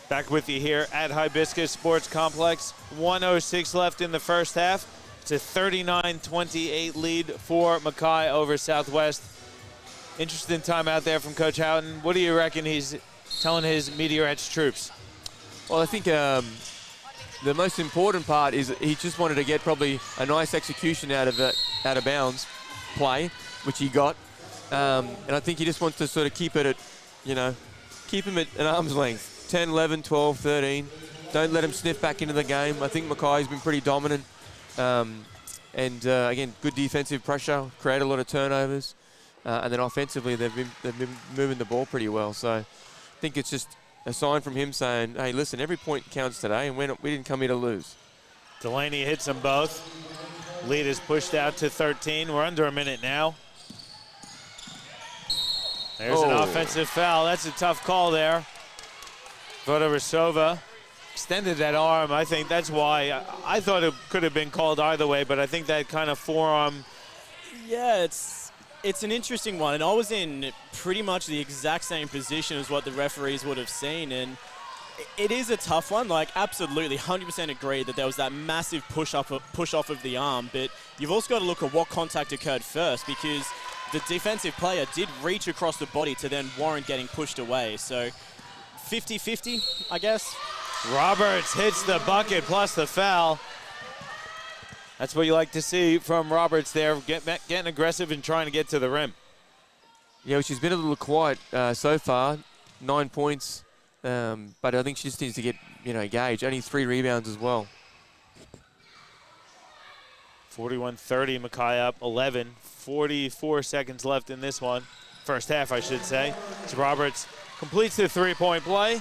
Speaker 1: Back with you here at Hibiscus Sports Complex. 1:06 left in the first half. It's a 39-28 lead for Mackay over Southwest. Interesting time out there from Coach Houghton. What do you reckon he's telling his Meteorettes troops?
Speaker 3: Well, I think the most important part is he just wanted to get probably a nice execution out of bounds play, which he got. And I think he just wants to sort of keep it at, keep him at an arm's length. 10, 11, 12, 13. Don't let him sniff back into the game. I think Mackay's been pretty dominant. Again, good defensive pressure, create a lot of turnovers. And then offensively, they've been moving the ball pretty well. So I think it's just a sign from him saying, hey, listen, every point counts today, and we didn't come here to lose.
Speaker 1: Delaney hits them both. Lead is pushed out to 13. We're under a minute now. There's an offensive foul. That's a tough call there. Vodorosova extended that arm. I think that's why I thought it could have been called either way, but I think that kind of forearm.
Speaker 2: Yeah, it's an interesting one, and I was in pretty much the exact same position as what the referees would have seen, and It is a tough one. Like, absolutely, 100% agree that there was that massive push off of the arm. But you've also got to look at what contact occurred first, because the defensive player did reach across the body to then warrant getting pushed away. So 50-50, I guess.
Speaker 1: Roberts hits the bucket plus the foul. That's what you like to see from Roberts there, getting aggressive and trying to get to the rim.
Speaker 3: Yeah, well, she's been a little quiet so far, 9 points, but I think she just needs to get, engaged. Only 3 rebounds as well.
Speaker 1: 41-30, Mackay up 11. 44 seconds left in this one. First half, I should say. As Roberts completes the three-point play.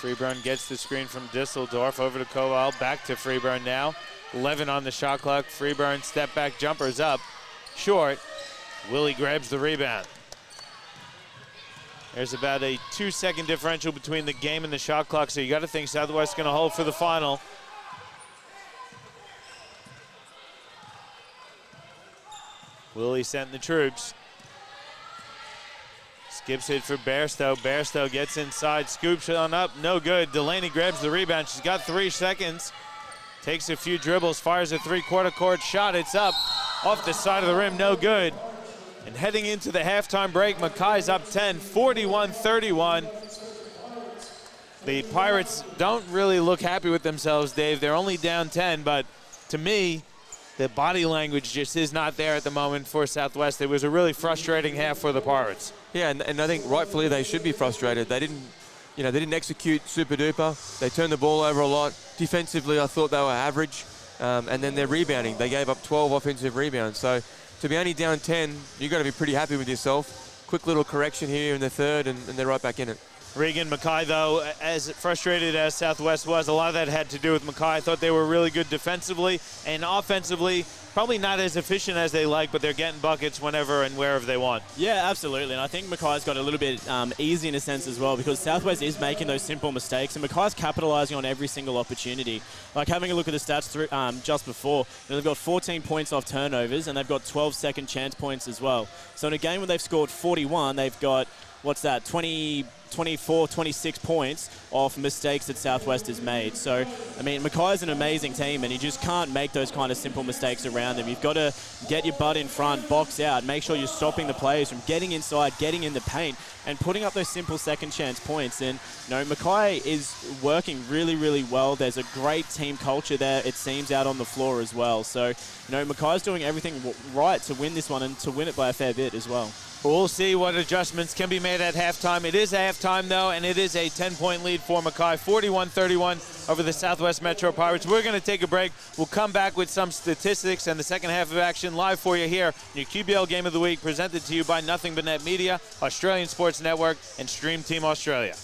Speaker 1: Freeburn gets the screen from Disseldorf over to Kowal. Back to Freeburn now. 11 on the shot clock. Freeburn step back jumper's up. Short. Willie grabs the rebound. There's about a 2-second differential between the game and the shot clock, so you got to think Southwest's going to hold for the final. Willie sent the troops. Skips it for Bairstow. Bairstow gets inside, scoops it on up, no good. Delaney grabs the rebound. She's got 3 seconds. Takes a few dribbles, fires a three-quarter court shot. It's up off the side of the rim, no good. And heading into the halftime break, Mackay's up 10, 41-31. The Pirates don't really look happy with themselves, Dave. They're only down 10, but to me, the body language just is not there at the moment for Southwest. It was a really frustrating half for the Pirates.
Speaker 3: Yeah, and I think rightfully they should be frustrated. They didn't execute super duper. They turned the ball over a lot. Defensively, I thought they were average. And then they're rebounding. They gave up 12 offensive rebounds. So to be only down 10, you've got to be pretty happy with yourself. Quick little correction here in the third, and they're right back in it.
Speaker 1: Regan, Mackay, though, as frustrated as Southwest was, a lot of that had to do with Mackay. I thought they were really good defensively and offensively. Probably not as efficient as they like, but they're getting buckets whenever and wherever they want.
Speaker 2: Yeah, absolutely. And I think Mackay's got a little bit easy in a sense as well, because Southwest is making those simple mistakes, and Mackay's capitalising on every single opportunity. Like having a look at the stats just before, they've got 14 points off turnovers, and they've got 12 second chance points as well. So in a game where they've scored 41, they've got, 24, 26 points off mistakes that Southwest has made. So, I mean, Mackay's an amazing team, and you just can't make those kind of simple mistakes around them. You've got to get your butt in front, box out, make sure you're stopping the players from getting inside, getting in the paint, and putting up those simple second chance points. And, Mackay is working really, really well. There's a great team culture there, it seems, out on the floor as well. So, Mackay's doing everything right to win this one, and to win it by a fair bit as well.
Speaker 1: We'll see what adjustments can be made at halftime. It is halftime, though, and it is a 10-point lead for Mackay, 41-31 over the Southwest Metro Pirates. We're going to take a break. We'll come back with some statistics and the second half of action live for you here in your QBL Game of the Week, presented to you by Nothing But Net Media, Australian Sports Network, and Stream Team Australia.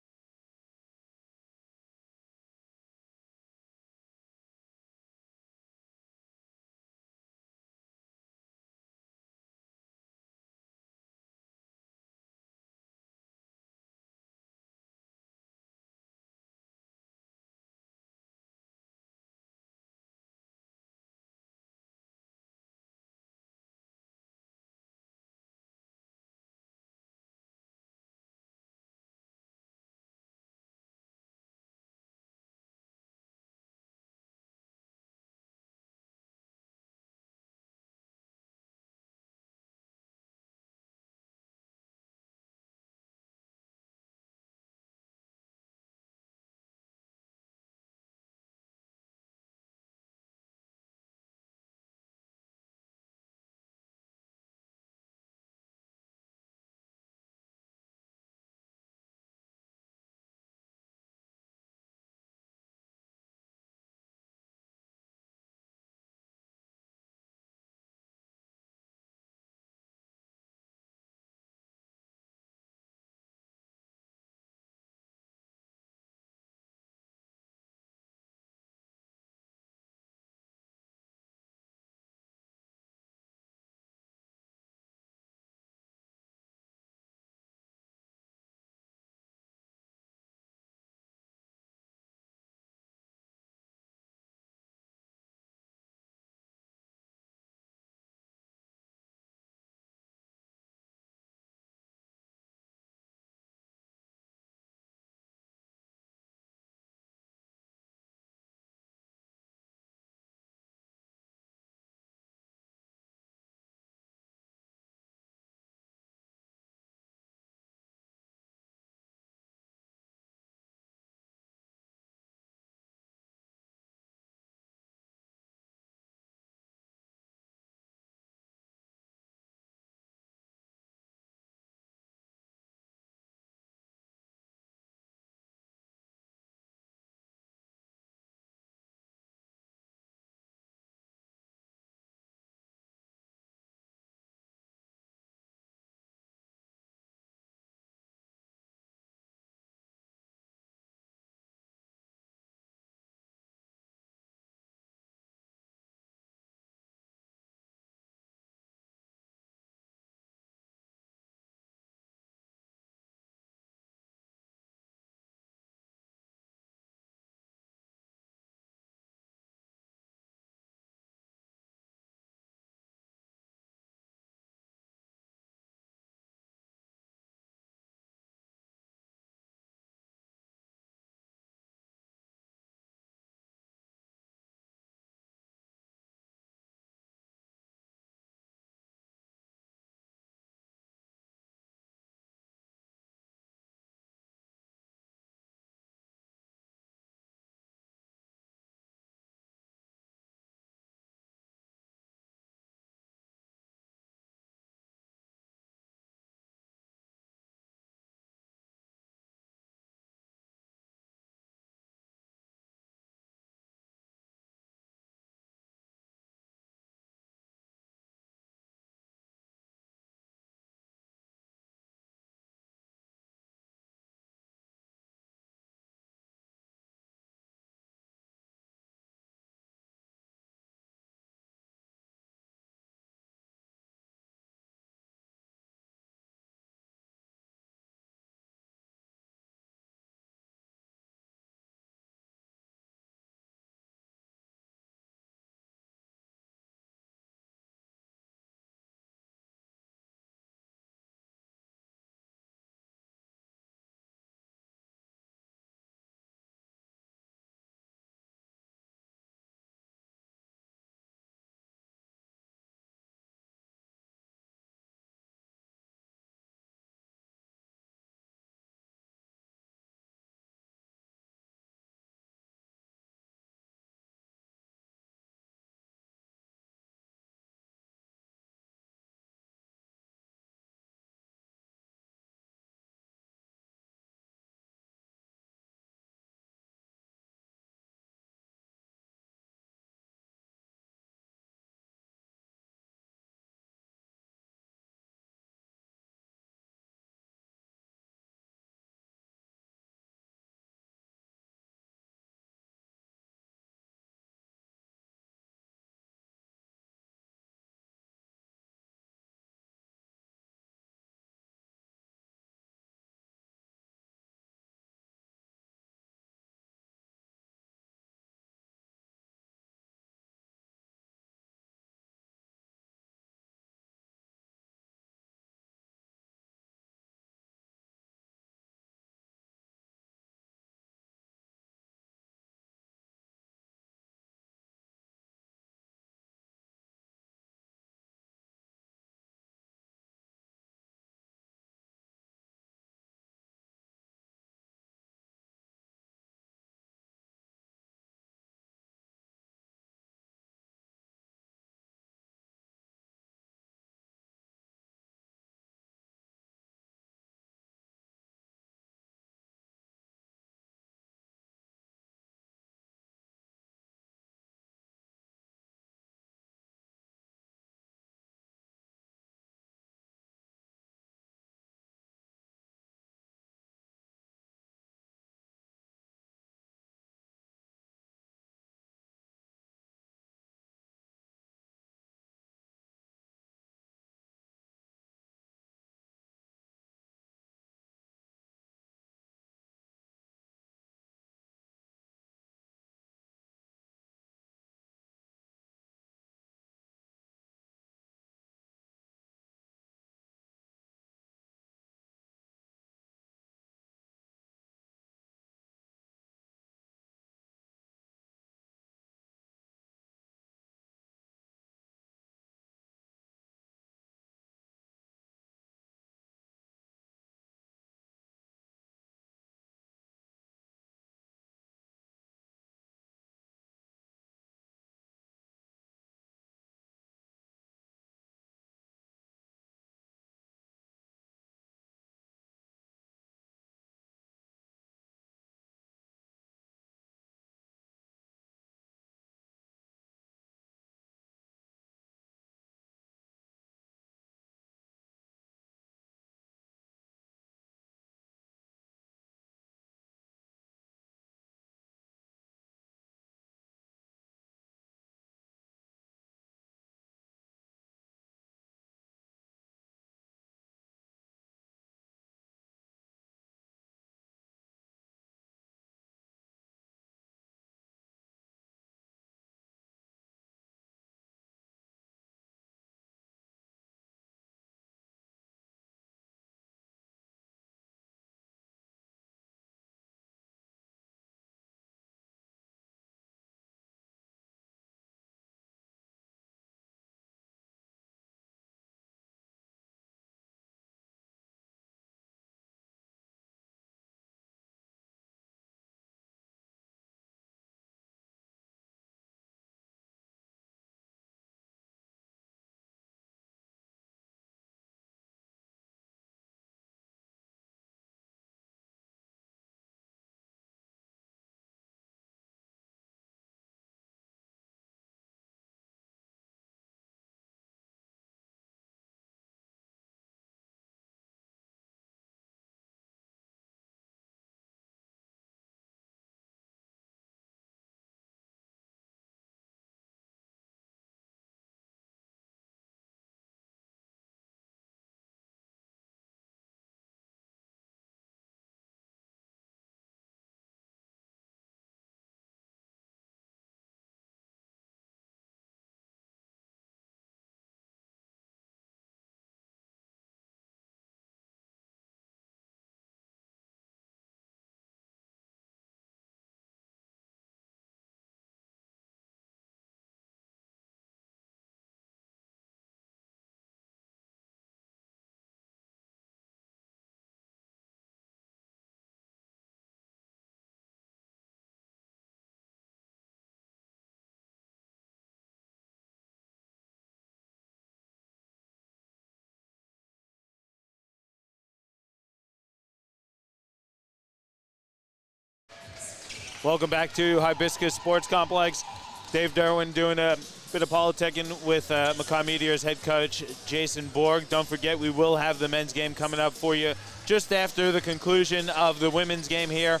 Speaker 1: Welcome back to Hibiscus Sports Complex. Dave Derwin doing a bit of politicking with Mackay Meteors head coach Jason Borg. Don't forget, we will have the men's game coming up for you just after the conclusion of the women's game here.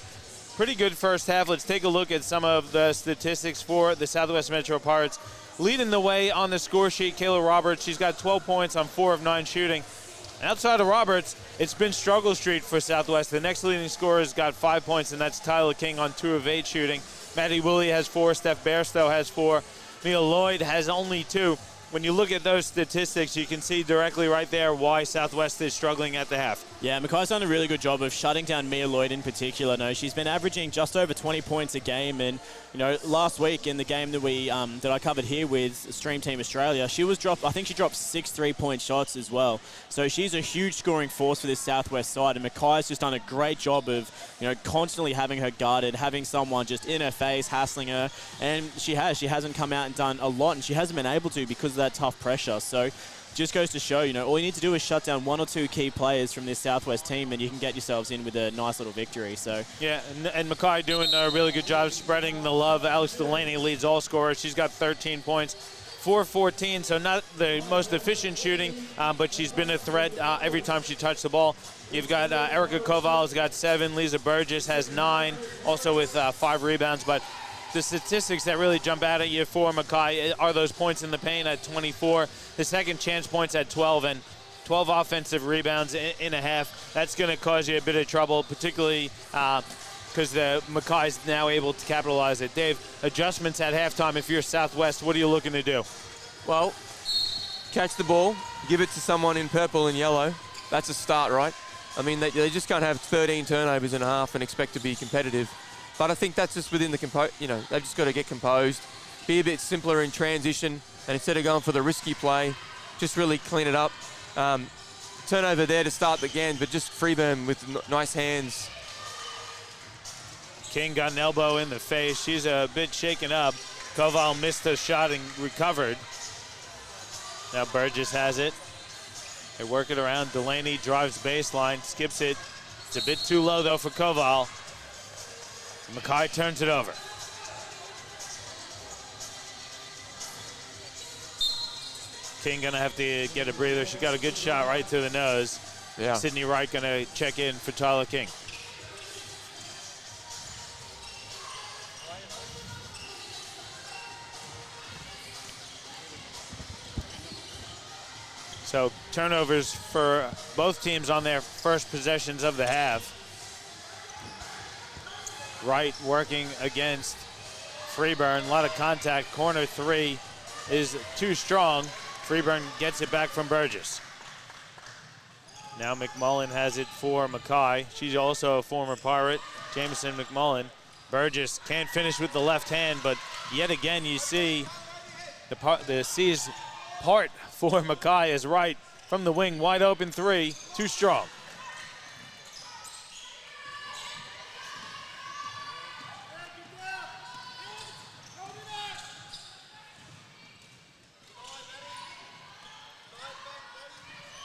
Speaker 1: Pretty good first half. Let's take a look at some of the statistics for the Southwest Metro Pirates. Leading the way on the score sheet, Kayla Roberts. She's got 12 points on 4 of 9 shooting. Outside of Roberts, it's been struggle street for Southwest. The next leading scorer has got 5 points, and that's Tyler King on 2 of 8 shooting. Maddie Woolley has 4. Steph Bairstow has 4. Mia Lloyd has only 2. When you look at those statistics, you can see directly right there why Southwest is struggling at the half.
Speaker 2: Yeah, Mackay's done a really good job of shutting down Mia Lloyd in particular. No, she's been averaging just over 20 points a game, and last week in the game that that I covered here with Stream Team Australia, she was dropped. I think she dropped 6 3-point shots as well. So she's a huge scoring force for this Southwest side, and Mackay's just done a great job of constantly having her guarded, having someone just in her face, hassling her, and she hasn't come out and done a lot, and she hasn't been able to because of that tough pressure. So just goes to show, all you need to do is shut down 1 or 2 key players from this Southwest team, and you can get yourselves in with a nice little victory. So
Speaker 1: yeah, and Mackay doing a really good job spreading the love. Alex Delaney leads all scorers. She's got 13 points, 4-14, so not the most efficient shooting, but she's been a threat every time she touched the ball. You've got Erica Koval has got 7. Lisa Burgess has 9, also with 5 rebounds. But the statistics that really jump out at you for Mackay are those points in the paint at 24, the second chance points at 12, and 12 offensive rebounds in a half. That's going to cause you a bit of trouble, particularly because Mackay's now able to capitalize it. Dave, adjustments at halftime. If you're Southwest, what are you looking to do?
Speaker 3: Well, catch the ball, give it to someone in purple and yellow. That's a start, right? I mean, they just can't have 13 turnovers in a half and expect to be competitive. But I think that's just within the they've just got to get composed, be a bit simpler in transition, and instead of going for the risky play, just really clean it up. Turnover there to start the game, but just Freeburn with nice hands.
Speaker 1: King got an elbow in the face. She's a bit shaken up. Koval missed a shot and recovered. Now Burgess has it. They work it around. Delaney drives baseline, skips it. It's a bit too low though for Koval. Mackay turns it over. King gonna have to get a breather. She got a good shot right to the nose.
Speaker 3: Yeah.
Speaker 1: Sydney Wright gonna check in for Tyler King. So turnovers for both teams on their first possessions of the half. Wright working against Freeburn. A lot of contact. Corner 3 is too strong. Freeburn gets it back from Burgess. Now McMullen has it for Mackay. She's also a former Pirate. Jamison McMullen. Burgess can't finish with the left hand, but yet again you see the C's part for Mackay is Wright from the wing. Wide open 3. Too strong.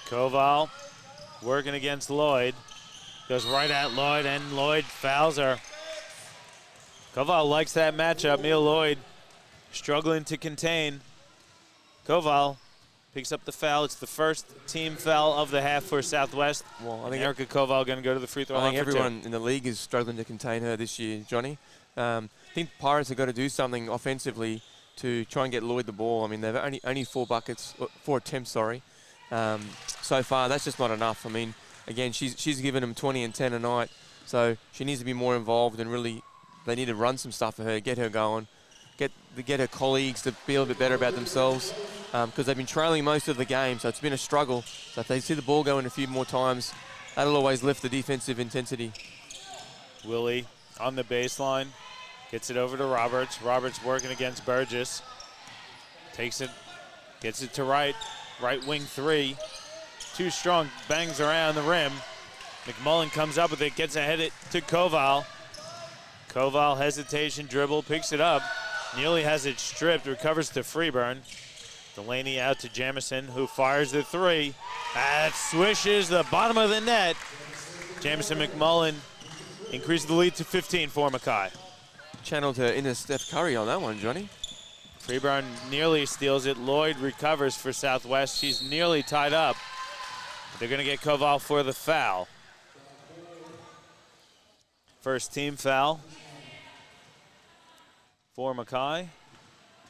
Speaker 1: Koval working against Lloyd. Goes right at Lloyd, and Lloyd fouls her. Koval likes that matchup. Mia Lloyd struggling to contain. Koval picks up the foul. It's the first team foul of the half for Southwest.
Speaker 3: Well, I think
Speaker 1: Erica Koval going to go to the free throw line.
Speaker 3: I think everyone in the league is struggling to contain her this year, Johnny. I think Pirates have got to do something offensively to try and get Lloyd the ball. I mean, they've only 4 attempts, so far. That's just not enough. I mean, again, she's given them 20 and 10 a night, so she needs to be more involved, and really they need to run some stuff for her, get her going, get her colleagues to be a little bit better about themselves, because they've been trailing most of the game, so it's been a struggle. So if they see the ball going a few more times, that'll always lift the defensive intensity.
Speaker 1: Willie on the baseline, gets it over to Roberts. Roberts working against Burgess. Takes it, gets it to Wright. Right wing 3. Too strong, bangs around the rim. McMullen comes up with it, gets ahead it to Koval. Koval hesitation, dribble, picks it up. Nearly has it stripped, recovers to Freeburn. Delaney out to Jamison, who fires the 3. That swishes the bottom of the net. Jamison McMullen increases the lead to 15 for Mackay.
Speaker 3: channeled her inner Steph Curry on that one, Johnny.
Speaker 1: Freeburn nearly steals it. Lloyd recovers for Southwest. She's nearly tied up. They're going to get Koval for the foul. First team foul for Mackay.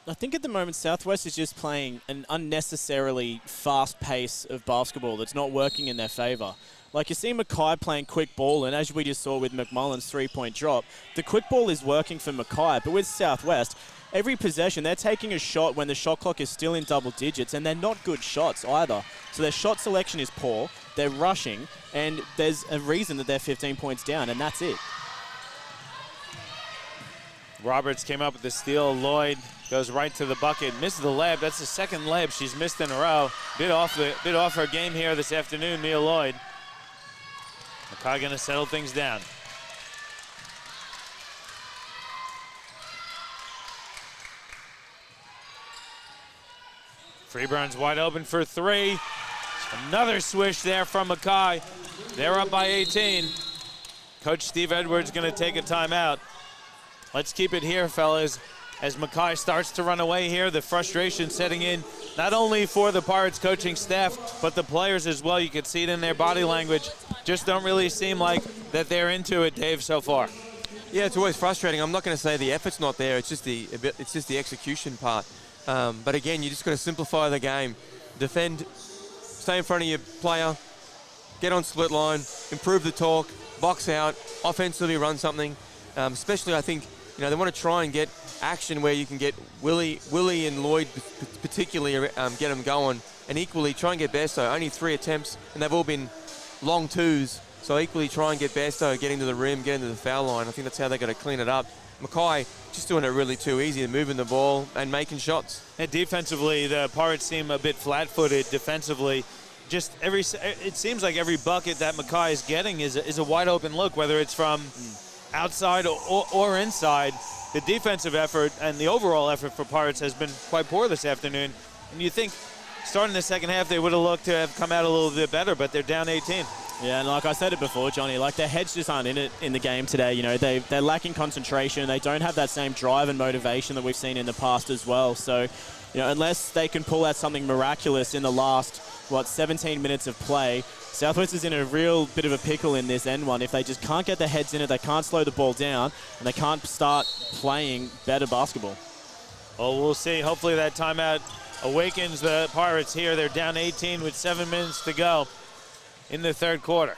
Speaker 2: I think at the moment Southwest is just playing an unnecessarily fast pace of basketball that's not working in their favour. Like, you see Mackay playing quick ball, and as we just saw with McMullen's three-point drop, the quick ball is working for Mackay, but with Southwest, every possession, they're taking a shot when the shot clock is still in double digits, and they're not good shots either. So their shot selection is poor, they're rushing, and there's a reason that they're 15 points down, and that's it.
Speaker 1: Roberts came up with the steal. Lloyd goes right to the bucket, misses the layup. That's the second layup she's missed in a row. Bit off her game here this afternoon, Mia Lloyd. Mackay gonna settle things down. Freeburn's wide open for three. Another swish there from Mackay. They're up by 18. Coach Steve Edwards gonna take a timeout. Let's keep it here, fellas, as Mackay starts to run away here. The frustration setting in, not only for the Pirates coaching staff, but the players as well. You can see it in their body language. Just don't really seem like that they're into it, Dave, so far.
Speaker 3: Yeah, it's always frustrating. I'm not going to say the effort's not there. It's just the execution part. But again, you just got to simplify the game. Defend, stay in front of your player, get on split line, improve the talk, box out, offensively run something. Especially, I think, they want to try and get action where you can get Willie and Lloyd particularly get them going, and equally try and get Bairstow. Only 3 attempts, and they've all been long twos. So equally try and get Bairstow getting to the rim, getting to the foul line. I think that's how they're going to clean it up. Mackay just doing it really too easy, moving the ball and making shots.
Speaker 1: And defensively, the Pirates seem a bit flat-footed defensively. Just it seems like every bucket that Mackay is getting is a wide open look, whether it's from outside or inside. The defensive effort and the overall effort for Pirates has been quite poor this afternoon. And you think starting the second half they would have looked to have come out a little bit better, but they're down 18.
Speaker 2: Yeah, and like I said it before, Johnny, like their heads just aren't in it in the game today. They're lacking concentration. They don't have that same drive and motivation that we've seen in the past as well. So, unless they can pull out something miraculous in the last, 17 minutes of play, Southwest is in a real bit of a pickle in this end one. If they just can't get their heads in it, they can't slow the ball down, and they can't start playing better basketball.
Speaker 1: Well, we'll see. Hopefully that timeout awakens the Pirates here. They're down 18 with 7 minutes to go in the third quarter.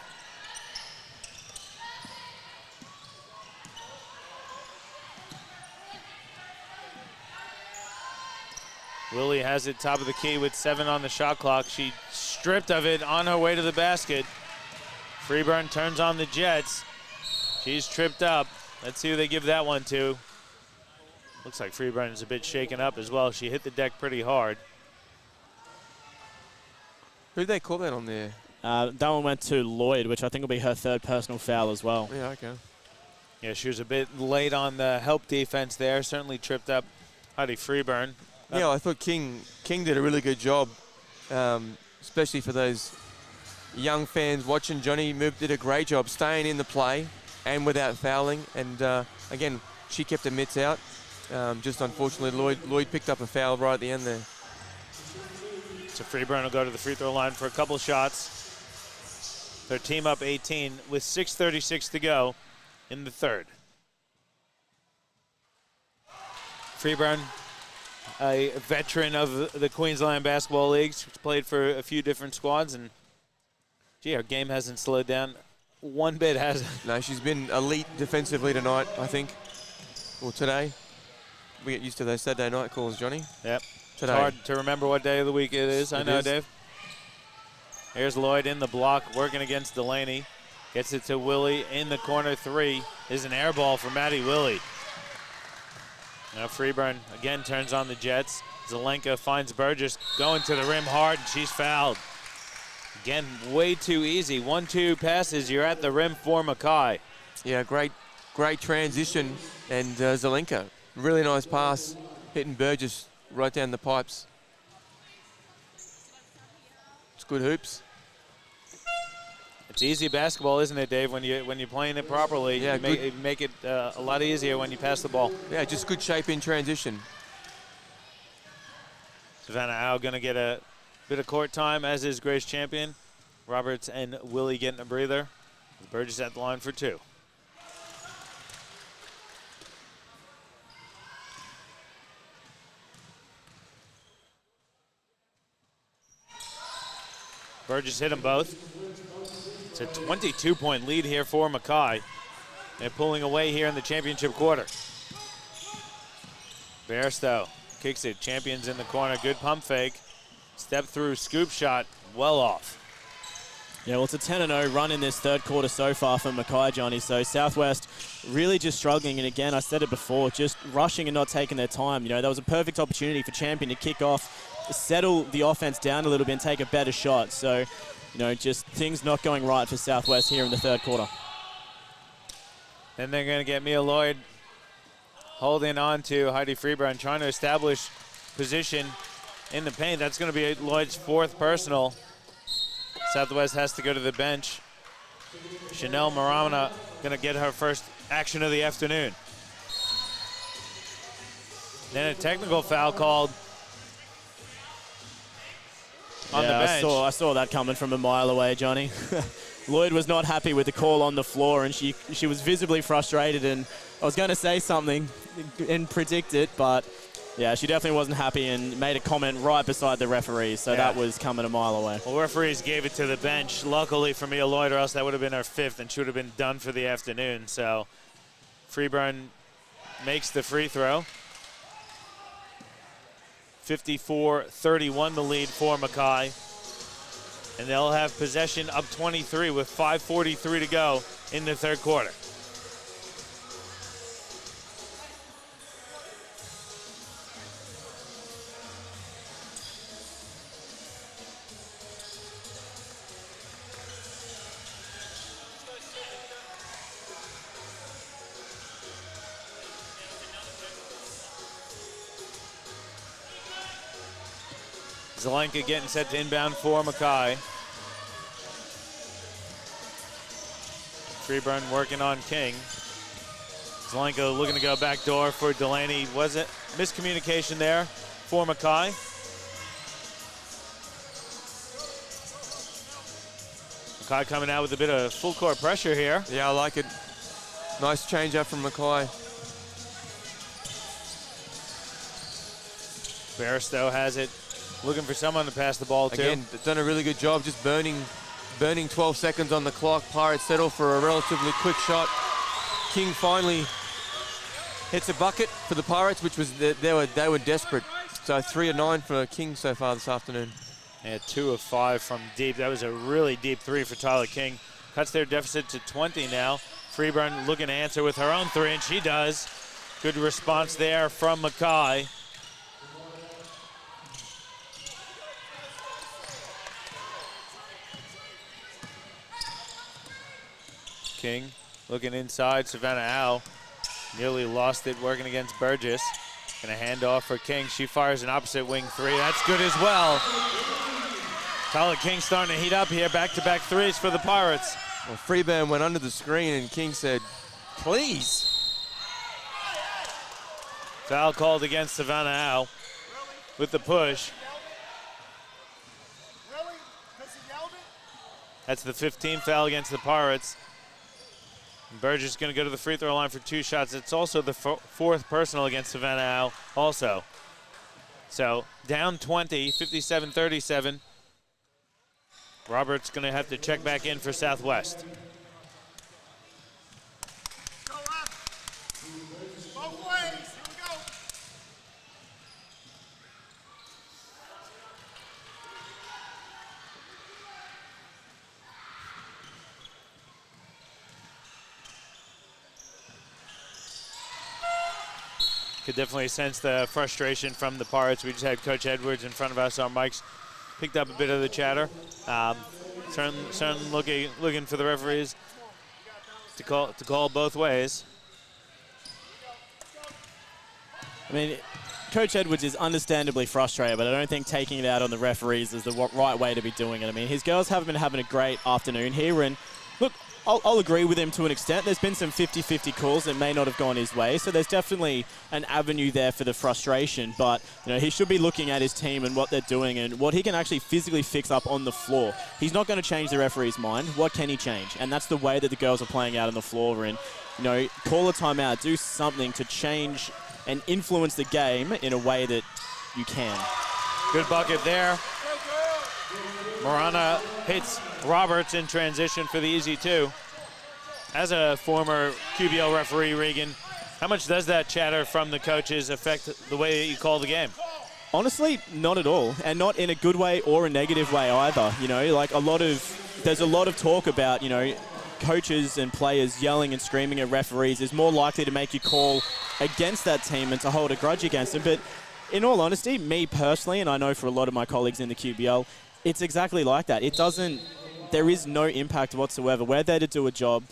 Speaker 1: Willie has it top of the key with 7 on the shot clock. She stripped of it on her way to the basket. Freeburn turns on the Jets. She's tripped up. Let's see who they give that one to. Looks like Freeburn is a bit shaken up as well. She hit the deck pretty hard.
Speaker 3: Who'd they call that on there?
Speaker 2: That one went to Lloyd, which I think will be her third personal foul as well.
Speaker 3: Yeah, okay.
Speaker 1: Yeah, she was a bit late on the help defense there. Certainly tripped up Heidi Freeburn.
Speaker 3: Yeah, I thought King did a really good job, especially for those young fans watching. Johnny did a great job staying in the play and without fouling. And again, she kept her mitts out. Just unfortunately, Lloyd picked up a foul right at the end there.
Speaker 1: So Freeburn will go to the free throw line for a couple shots. Their team up 18 with 6:36 to go in the third. Freeburn, a veteran of the Queensland Basketball League. She's played for a few different squads, and gee, her game hasn't slowed down one bit, has it?
Speaker 3: No, she's been elite defensively tonight, I think. Well, today. We get used to those Saturday night calls, Johnny.
Speaker 1: Yep.
Speaker 3: Today.
Speaker 1: It's hard to remember what day of the week it is. I know, Dave. Here's Lloyd in the block, working against Delaney. Gets it to Willie in the corner. 3 is an air ball for Maddie Willie. Now Freeburn again turns on the Jets. Zelenka finds Burgess going to the rim hard, and she's fouled. Again, way too easy. 1-2 passes, you're at the rim for Mackay.
Speaker 3: Yeah, great transition, and Zelenka, really nice pass, hitting Burgess right down the pipes. It's good hoops.
Speaker 1: It's easy basketball, isn't it, Dave? When you're playing it properly,
Speaker 3: Yeah,
Speaker 1: you make it a lot easier when you pass the ball.
Speaker 3: Yeah, just good shape in transition.
Speaker 1: Savannah Au going to get a bit of court time, as is Grace Champion. Roberts and Willie getting a breather. Burgess at the line for 2. Burgess hit them both. It's a 22-point lead here for Mackay. They're pulling away here in the championship quarter. Bairstow kicks it. Champions in the corner. Good pump fake. Step through, scoop shot, well off.
Speaker 2: Yeah, well, it's a 10-0 run in this third quarter so far for Mackay, Johnny. So Southwest really just struggling. And again, I said it before, just rushing and not taking their time. You know, that was a perfect opportunity for Champion to kick off, settle the offense down a little bit and take a better shot. So, you know, just things not going right for Southwest here in the third quarter.
Speaker 1: Then they're going to get Mia Lloyd holding on to Heidi Freeburn, trying to establish position in the paint. That's going to be Lloyd's 4th personal. Southwest has to go to the bench. Chanel Maramana going to get her first action of the afternoon. Then a technical foul called on the bench.
Speaker 2: I saw that coming from a mile away, Johnny. Lloyd was not happy with the call on the floor, and she was visibly frustrated, and I was going to say something and predict it, but yeah, she definitely wasn't happy and made a comment right beside the referee, so that was coming a mile away.
Speaker 1: Well, referees gave it to the bench. Luckily for Mia Lloyd, or else that would have been her 5th, and she would have been done for the afternoon. So Freeburn makes the free throw. 54-31 the lead for Mackay. And they'll have possession up 23 with 5:43 to go in the third quarter. Zelenka getting set to inbound for Mackay. Freeburn working on King. Zelenka looking to go back door for Delaney. Was it miscommunication there for Mackay? Mackay coming out with a bit of full court pressure here.
Speaker 3: Yeah, I like it. Nice change up from Mackay.
Speaker 1: Bairstow has it. Looking for someone to pass the ball to.
Speaker 3: Again, done a really good job just burning 12 seconds on the clock. Pirates settle for a relatively quick shot. King finally hits a bucket for the Pirates, which was they were desperate. So 3 of 9 for King so far this afternoon.
Speaker 1: Yeah, 2 of 5 from deep. That was a really deep 3 for Tyler King. Cuts their deficit to 20 now. Freeburn looking to answer with her own 3, and she does. Good response there from Mackay. King looking inside. Savannah Au nearly lost it working against Burgess. Gonna hand off for King. She fires an opposite wing 3. That's good as well. Tyler King starting to heat up here. Back-to-back 3s for the Pirates.
Speaker 3: Well, Freeburn went under the screen and King said, please.
Speaker 1: Foul called against Savannah Au with the push. That's the 15th foul against the Pirates. Burgess is going to go to the free throw line for 2 shots. It's also the 4th personal against Savannah Au also. So down 20, 57-37. Roberts going to have to check back in for Southwest. Could definitely sense the frustration from the Pirates. We just had Coach Edwards in front of us. Our mics picked up a bit of the chatter. Certainly looking for the referees to call both ways.
Speaker 2: I mean, Coach Edwards is understandably frustrated, but I don't think taking it out on the referees is the right way to be doing it. I mean, his girls haven't been having a great afternoon here, and look, I'll agree with him to an extent. There's been some 50-50 calls that may not have gone his way, so there's definitely an avenue there for the frustration, but he should be looking at his team and what they're doing and what he can actually physically fix up on the floor. He's not going to change the referee's mind. What can he change? And that's the way that the girls are playing out on the floor, and call a timeout, do something to change and influence the game in a way that you can.
Speaker 1: Good bucket there. Marana hits Roberts in transition for the easy two. As a former QBL referee, Regan, how much does that chatter from the coaches affect the way that you call the game?
Speaker 2: Honestly, not at all, and not in a good way or a negative way either. There's a lot of talk about, coaches and players yelling and screaming at referees is more likely to make you call against that team and to hold a grudge against them. But in all honesty, me personally, and I know for a lot of my colleagues in the QBL, it's exactly like that. There is no impact whatsoever. We're there to do a job,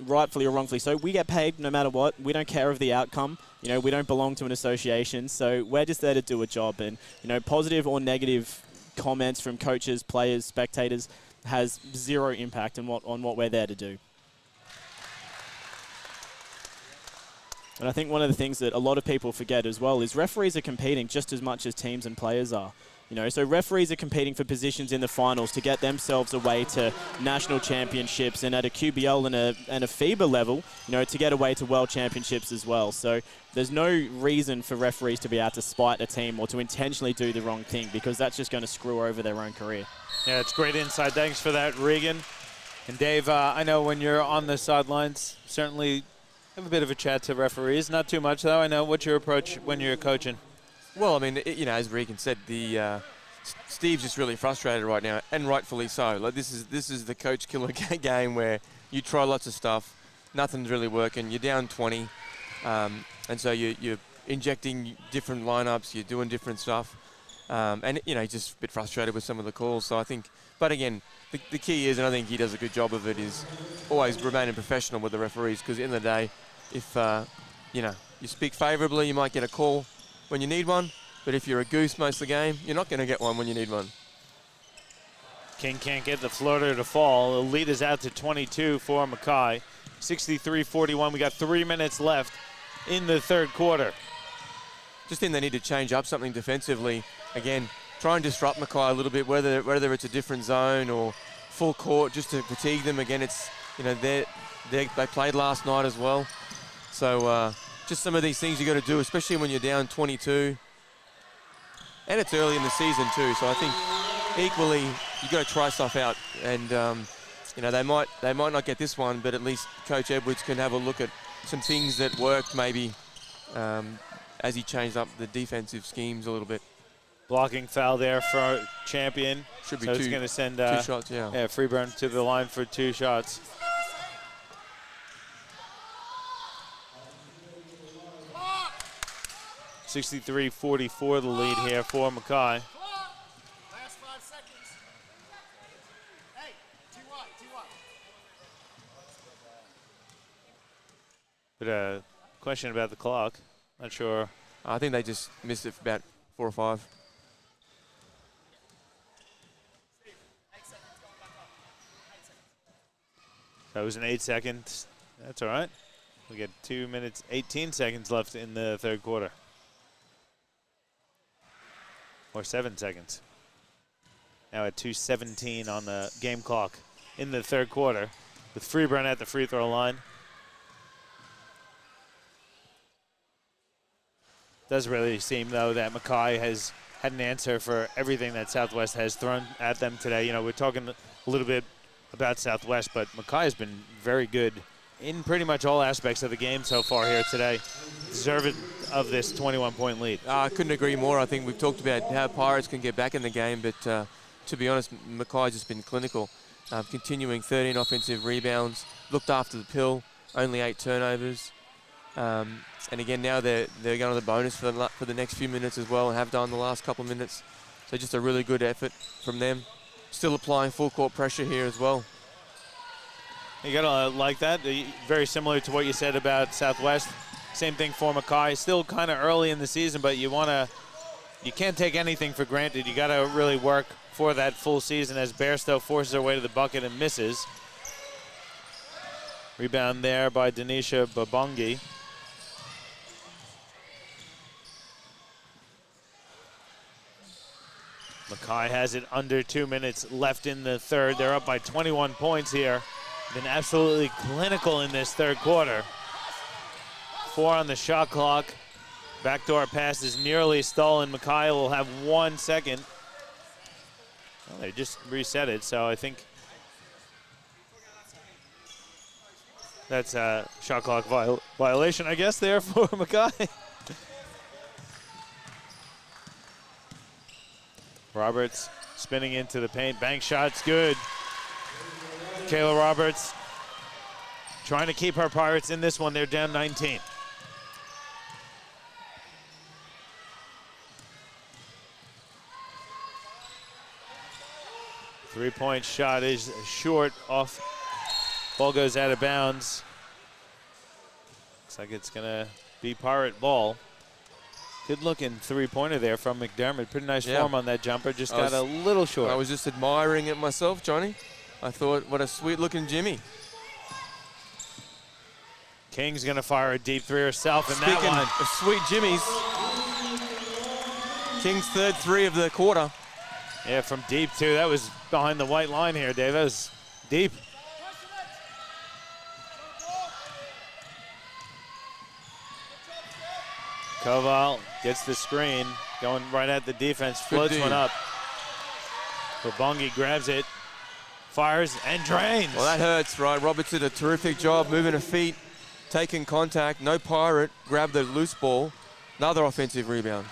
Speaker 2: rightfully or wrongfully. So we get paid no matter what. We don't care of the outcome. We don't belong to an association. So we're just there to do a job. And, positive or negative comments from coaches, players, spectators has zero impact on what we're there to do. And I think one of the things that a lot of people forget as well is referees are competing just as much as teams and players are. So referees are competing for positions in the finals to get themselves away to national championships, and at a QBL and a FIBA level, to get away to world championships as well. So there's no reason for referees to be out to spite a team or to intentionally do the wrong thing, because that's just going to screw over their own career.
Speaker 1: Yeah, it's great insight. Thanks for that, Regan. And Dave, I know when you're on the sidelines, certainly have a bit of a chat to referees. Not too much, though. I know. What's your approach when you're coaching?
Speaker 3: Well, I mean, as Regan said, Steve's just really frustrated right now, and rightfully so. Like this is the coach killer game where you try lots of stuff, nothing's really working. You're down 20, and so you're injecting different lineups, you're doing different stuff, and just a bit frustrated with some of the calls. So I think, but again, the key is, and I think he does a good job of it, is always remaining professional with the referees, because at the end of the day, if you speak favourably, you might get a call when you need one, but if you're a goose most of the game, you're not going to get one when you need one.
Speaker 1: King can't get the floater to fall. The lead is out to 22 for Mackay. 63-41. We got 3 minutes left in the third quarter.
Speaker 3: Just think they need to change up something defensively. Again, try and disrupt Mackay a little bit, whether it's a different zone or full court, just to fatigue them. Again, it's they played last night as well, so. Just some of these things you got to do, especially when you're down 22. And it's early in the season too, so I think equally you got to try stuff out. And they might not get this one, but at least Coach Edwards can have a look at some things that worked maybe as he changed up the defensive schemes a little bit.
Speaker 1: Blocking foul there for Champion.
Speaker 3: Should be
Speaker 1: so
Speaker 3: two,
Speaker 1: he's going to send
Speaker 3: 2 shots, yeah.
Speaker 1: Freeburn to the line for 2 shots. $63-44 the lead here for Mackay.
Speaker 4: Last 5 seconds. Hey, too wide.
Speaker 1: But a question about the clock. Not sure.
Speaker 3: I think they just missed it for about 4 or 5.
Speaker 1: That was an 8 seconds. That's all right. We get 2 minutes, 18 seconds left in the third quarter. Or 7 seconds. Now at 2:17 on the game clock in the third quarter, with Freeburn at the free throw line. Does really seem, though, that Mackay has had an answer for everything that Southwest has thrown at them today. We're talking a little bit about Southwest, but Mackay has been very good in pretty much all aspects of the game so far here today. Deserving of this 21-point lead.
Speaker 3: I couldn't agree more. I think we've talked about how Pirates can get back in the game, but to be honest, Mackay's just been clinical. Continuing 13 offensive rebounds, looked after the pill, only 8 turnovers. And again, now they're going to the bonus for the next few minutes as well, and have done the last couple of minutes. So just a really good effort from them. Still applying full court pressure here as well.
Speaker 1: You gotta like that. Very similar to what you said about Southwest. Same thing for Mackay. Still kind of early in the season, but you can't take anything for granted. You got to really work for that full season as Bairstow forces her way to the bucket and misses. Rebound there by Denisha Babongi. Mackay has it under 2 minutes left in the third. They're up by 21 points here. Been absolutely clinical in this third quarter. 4 on the shot clock. Backdoor pass is nearly stolen. Mackay will have 1 second. Well, they just reset it, so I think that's a shot clock violation, I guess, there for Mackay. Roberts spinning into the paint. Bank shot's good. Kayla Roberts trying to keep her Pirates in this one. They're down 19. Three-point shot is short off. Ball goes out of bounds. Looks like it's gonna be Pirate ball. Good looking three-pointer there from McDermott. Pretty nice form on that jumper. Just got a little short.
Speaker 3: I was just admiring it myself, Johnny. I thought, what a sweet-looking Jimmy.
Speaker 1: King's gonna fire a deep three herself, and
Speaker 3: Speaking
Speaker 1: that one.
Speaker 3: of sweet Jimmys, King's third three of the quarter.
Speaker 1: Yeah, from deep too. That was behind the white line here, Dave. That was deep. Koval gets the screen, going right at the defense, floats one up. Babongi grabs it, fires, and drains.
Speaker 3: Well, that hurts, right? Roberts did a terrific job moving her feet, taking contact. No Pirate, grabbed the loose ball. Another offensive rebound.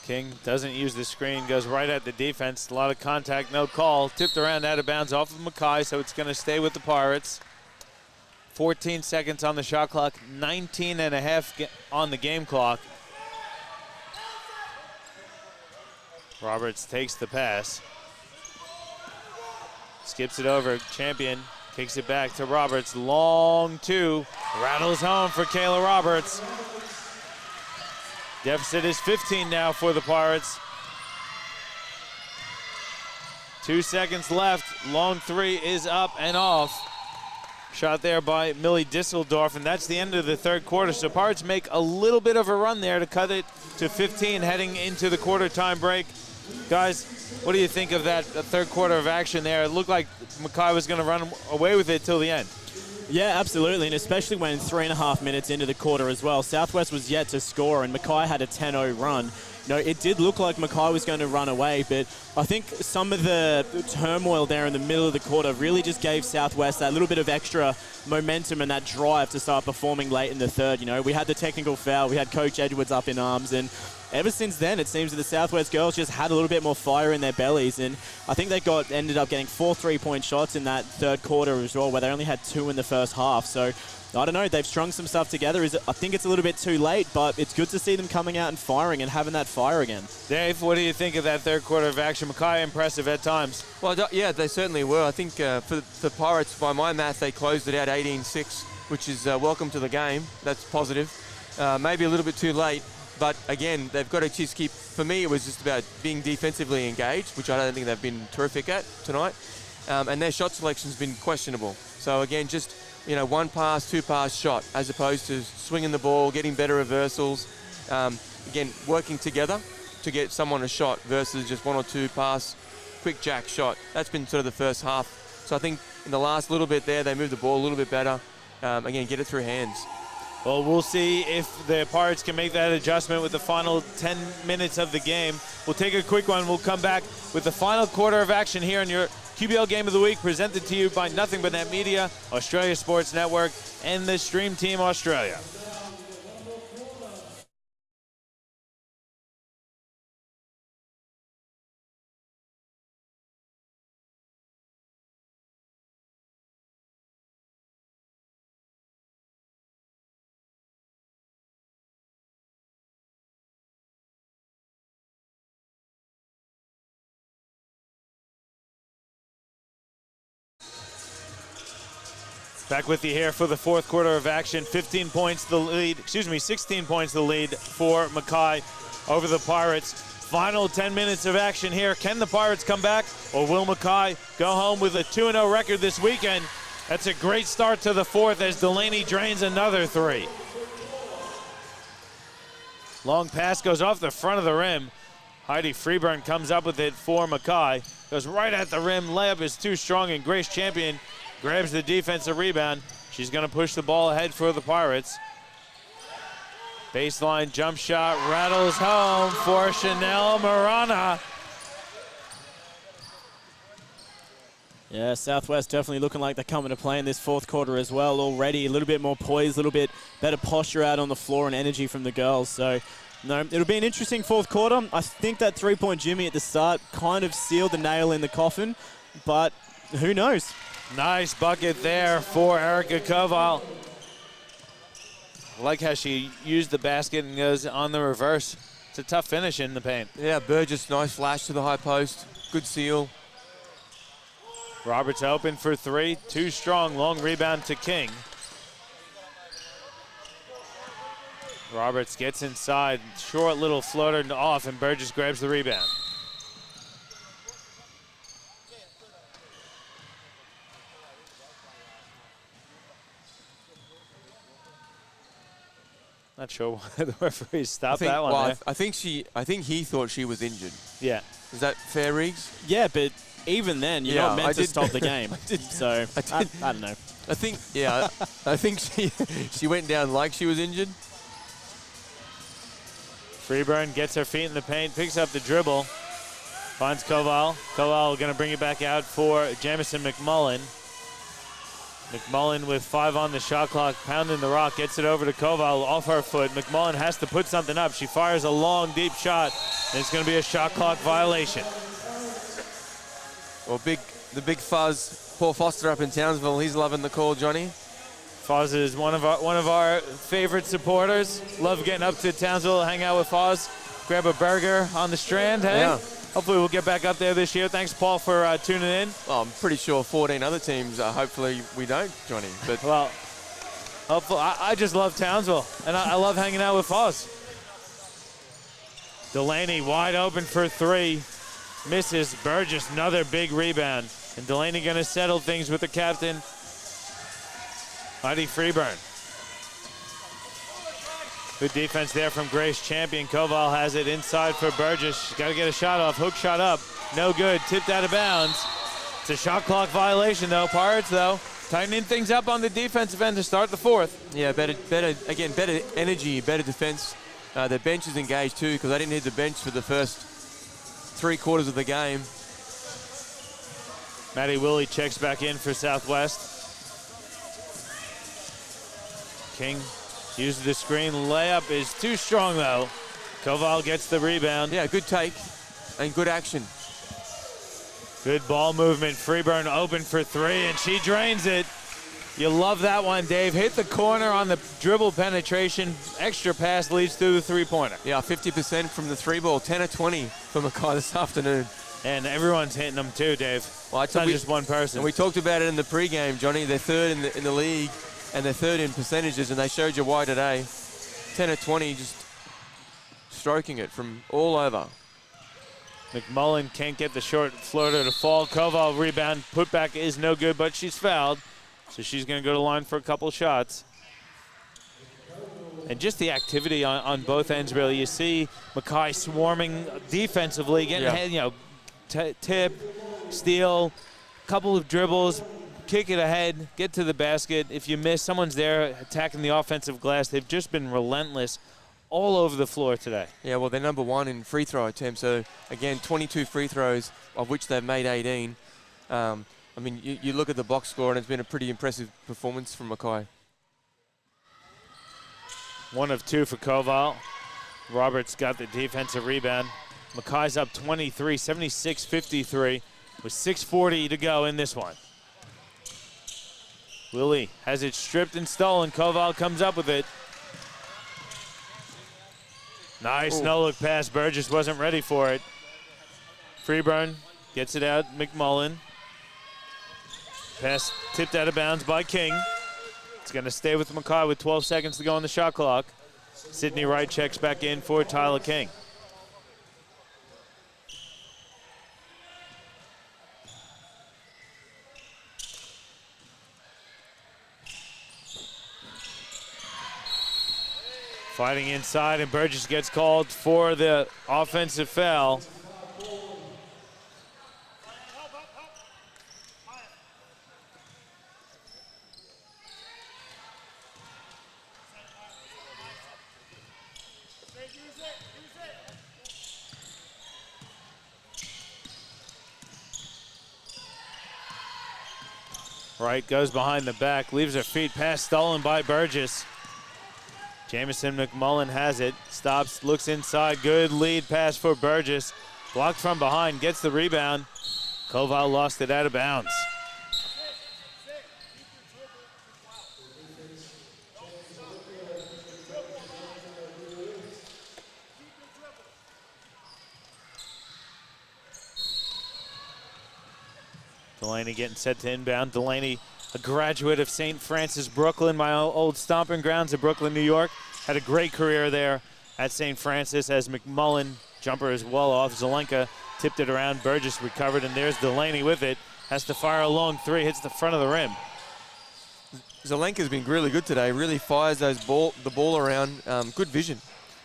Speaker 1: King doesn't use the screen, goes right at the defense. A lot of contact, no call. Tipped around out of bounds off of Mackay, so it's going to stay with the Pirates. 14 seconds on the shot clock, 19 and a half on the game clock. Roberts takes the pass. Skips it over, Champion kicks it back to Roberts. Long two, rattles home for Kayla Roberts. Deficit is 15 now for the Pirates. 2 seconds left. Long three is up and off. Shot there by Millie Disseldorf, and that's the end of the third quarter. So Pirates make a little bit of a run there to cut it to 15 heading into the quarter time break. Guys, what do you think of that third quarter of action there? It looked like Mackay was going to run away with it till the end.
Speaker 2: Yeah, absolutely, and especially when 3.5 minutes into the quarter as well. Southwest was yet to score, and Mackay had a 10-0 run. You know, it did look like Mackay was going to run away, but I think some of the turmoil there in the middle of the quarter really just gave Southwest that little bit of extra momentum and that drive to start performing late in the third. You know, we had the technical foul, we had Coach Edwards up in arms, and ever since then, it seems that the Southwest girls just had a little bit more fire in their bellies, and I think they ended up getting 4 3-point shots in that third quarter as well, where they only had 2 in the first half. So I don't know, they've strung some stuff together. I think it's a little bit too late, but it's good to see them coming out and firing and having that fire again.
Speaker 1: Dave, what do you think of that third quarter of action? Mackay impressive at times.
Speaker 3: Well, yeah, they certainly were. I think for the Pirates, by my math, they closed it out 18-6, which is welcome to the game. That's positive. Maybe a little bit too late. But again, they've got to just keep, for me, it was just about being defensively engaged, which I don't think they've been terrific at tonight. And their shot selection's been questionable. So again, just, you know, 1 pass, 2 pass shot, as opposed to swinging the ball, getting better reversals. Again, working together to get someone a shot versus just 1 or 2 pass, quick jack shot. That's been sort of the first half. So I think in the last little bit there, they moved the ball a little bit better. Again, get it through hands.
Speaker 1: Well, we'll see if the Pirates can make that adjustment with the final 10 minutes of the game. We'll take a quick one. We'll come back with the final quarter of action here on your QBL Game of the Week, presented to you by Nothing But Net Media, Australia Sports Network, and the Stream Team Australia. Back with you here for the fourth quarter of action. 15 points the lead, 16 points the lead for Mackay over the Pirates. Final 10 minutes of action here. Can the Pirates come back, or will Mackay go home with a 2-0 record this weekend? That's a great start to the fourth as Delaney drains another three. Long pass goes off the front of the rim. Heidi Freeburn comes up with it for Mackay. Goes right at the rim. Layup is too strong, and Grace Champion grabs the defensive rebound. She's going to push the ball ahead for the Pirates. Baseline jump shot rattles home for Chanel Marana.
Speaker 2: Yeah, Southwest definitely looking like they're coming to play in this fourth quarter as well already. A little bit more poise, a little bit better posture out on the floor and energy from the girls. So, no, it'll be an interesting fourth quarter. I think that three-point Jimmy at the start kind of sealed the nail in the coffin, but who knows?
Speaker 1: Nice bucket there for Erica Koval. I like how she used the basket and goes on the reverse. It's a tough finish in the paint.
Speaker 3: Yeah, Burgess, nice flash to the high post. Good seal.
Speaker 1: Roberts open for three. Too strong. Long rebound to King. Roberts gets inside. Short little floater off, and Burgess grabs the rebound. Not sure why the referee stopped that one.
Speaker 3: Well,
Speaker 1: there.
Speaker 3: I think he thought she was injured.
Speaker 1: Yeah.
Speaker 3: Is that fair, Riggs?
Speaker 2: Yeah, but even then, you're not meant to stop the game. So, I don't know.
Speaker 3: I think she went down like she was injured.
Speaker 1: Freeburn gets her feet in the paint, picks up the dribble, finds Koval. Koval going to bring it back out for Jamison McMullen. McMullen with 5 on the shot clock, pounding the rock, gets it over to Koval off her foot. McMullen has to put something up. She fires a long, deep shot, and it's going to be a shot clock violation.
Speaker 3: Well, the big fuzz, Paul Foster up in Townsville, he's loving the call, Johnny.
Speaker 1: Foz is one of our favorite supporters. Love getting up to Townsville, hang out with Foz, grab a burger on the Strand, hey?
Speaker 3: Yeah.
Speaker 1: Hopefully we'll get back up there this year. Thanks, Paul, for tuning in.
Speaker 3: Well, I'm pretty sure 14 other teams, hopefully we don't, Johnny. But
Speaker 1: well, hopefully, I just love Townsville, and I love hanging out with Foz. Delaney wide open for three. Misses. Burgess, another big rebound. And Delaney going to settle things with the captain, Heidi Freeburn. Good defense there from Grace Champion. Koval has it inside for Burgess. She's got to get a shot off. Hook shot up. No good. Tipped out of bounds. It's a shot clock violation, though. Pirates, though, tightening things up on the defensive end to start the fourth.
Speaker 3: Yeah, better energy, better defense. Their bench is engaged, too, because they didn't hit the bench for the first 3 quarters of the game.
Speaker 1: Maddie Willie checks back in for Southwest. King uses the screen. Layup is too strong, though. Koval gets the rebound.
Speaker 3: Yeah, good take and good action.
Speaker 1: Good ball movement. Freeburn open for three, and she drains it. You love that one, Dave. Hit the corner on the dribble penetration. Extra pass leads to the three-pointer.
Speaker 3: Yeah, 50% from the 3-ball. 10 or 20 for Mackay this afternoon.
Speaker 1: And everyone's hitting them too, Dave. Well, it's not just one person.
Speaker 3: And we talked about it in the pregame, Johnny. They're third in the league, and they're third in percentages, and they showed you why today. 10 or 20, just stroking it from all over.
Speaker 1: McMullen can't get the short floater to fall. Koval rebound. Putback is no good, but she's fouled. So she's going to go to the line for a couple shots. And just the activity on both ends, really. You see Mackay swarming defensively, getting ahead, tip, steal, couple of dribbles, kick it ahead, get to the basket. If you miss, someone's there attacking the offensive glass. They've just been relentless all over the floor today.
Speaker 3: Yeah, well, they're number 1 in free throw attempts. So, again, 22 free throws, of which they've made 18. I mean, you look at the box score, and it's been a pretty impressive performance from Mackay.
Speaker 1: 1 of 2 for Koval. Roberts got the defensive rebound. Mackay's up 23, 76-53, with 6:40 to go in this one. Willie has it stripped and stolen. Koval comes up with it. Nice no-look pass. Burgess wasn't ready for it. Freeburn gets it out. McMullen. Pass tipped out of bounds by King. It's going to stay with Mackay with 12 seconds to go on the shot clock. Sydney Wright checks back in for Tyler King. Fighting inside, and Burgess gets called for the offensive foul. Wright goes behind the back, leaves her feet, pass stolen by Burgess. Jamison McMullen has it, stops, looks inside, good lead pass for Burgess. Blocked from behind, gets the rebound. Koval lost it out of bounds. Delaney getting set to inbound. Delaney, a graduate of St. Francis, Brooklyn, my old stomping grounds of Brooklyn, New York. Had a great career there at St. Francis as McMullen, jumper is well off. Zelenka tipped it around. Burgess recovered, and there's Delaney with it. Has to fire a long three, hits the front of the rim.
Speaker 3: Zelenka's been really good today. Really fires the ball around. Good vision.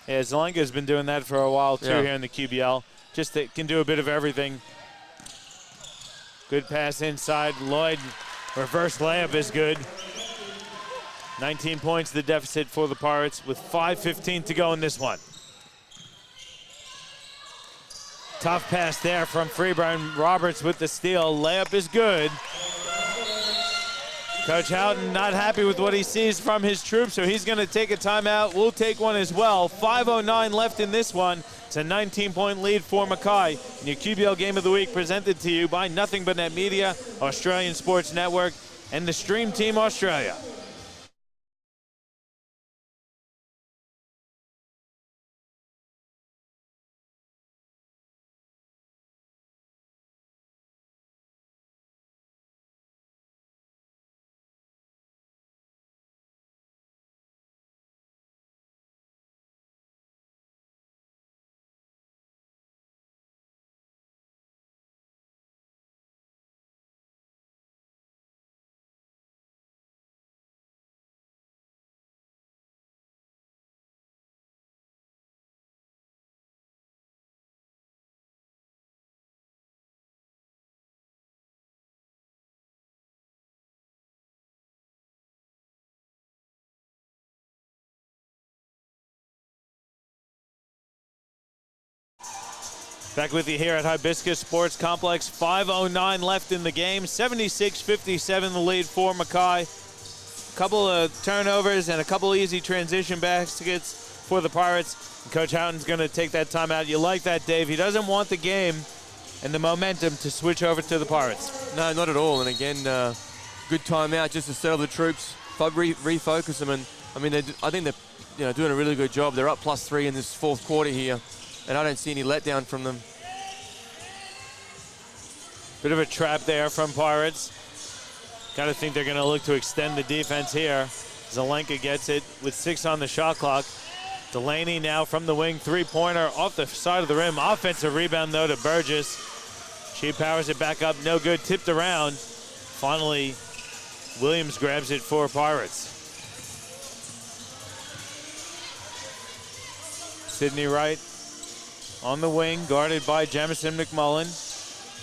Speaker 1: Yeah, Zelenka's been doing that for a while too
Speaker 3: Yeah.
Speaker 1: here in the QBL. Just that can do a bit of everything. Good pass inside. Lloyd, reverse layup is good. 19 points the deficit for the Pirates with 5:15 to go in this one. Tough pass there from Freeburn. Roberts with the steal. Layup is good. Coach Houghton not happy with what he sees from his troops, so he's going to take a timeout. We'll take one as well. 5:09 left in this one. It's a 19-point lead for Mackay. And your QBL Game of the Week presented to you by Nothing But Net Media, Australian Sports Network, and the Stream Team Australia. Back with you here at Hibiscus Sports Complex. 5:09 left in the game. 76-57 the lead for Mackay. A couple of turnovers and a couple easy transition baskets for the Pirates. And Coach Houghton's going to take that timeout. You like that, Dave? He doesn't want the game and the momentum to switch over to the Pirates.
Speaker 3: No, not at all. And again, good timeout just to settle the troops, refocus them. And I mean, I think they're doing a really good job. They're up +3 in this fourth quarter here, and I don't see any letdown from them.
Speaker 1: Bit of a trap there from Pirates. Got to think they're going to look to extend the defense here. Zelenka gets it with 6 on the shot clock. Delaney now from the wing, three-pointer off the side of the rim. Offensive rebound, though, to Burgess. She powers it back up, no good, tipped around. Finally, Williams grabs it for Pirates. Sydney Wright on the wing, guarded by Jamison McMullen.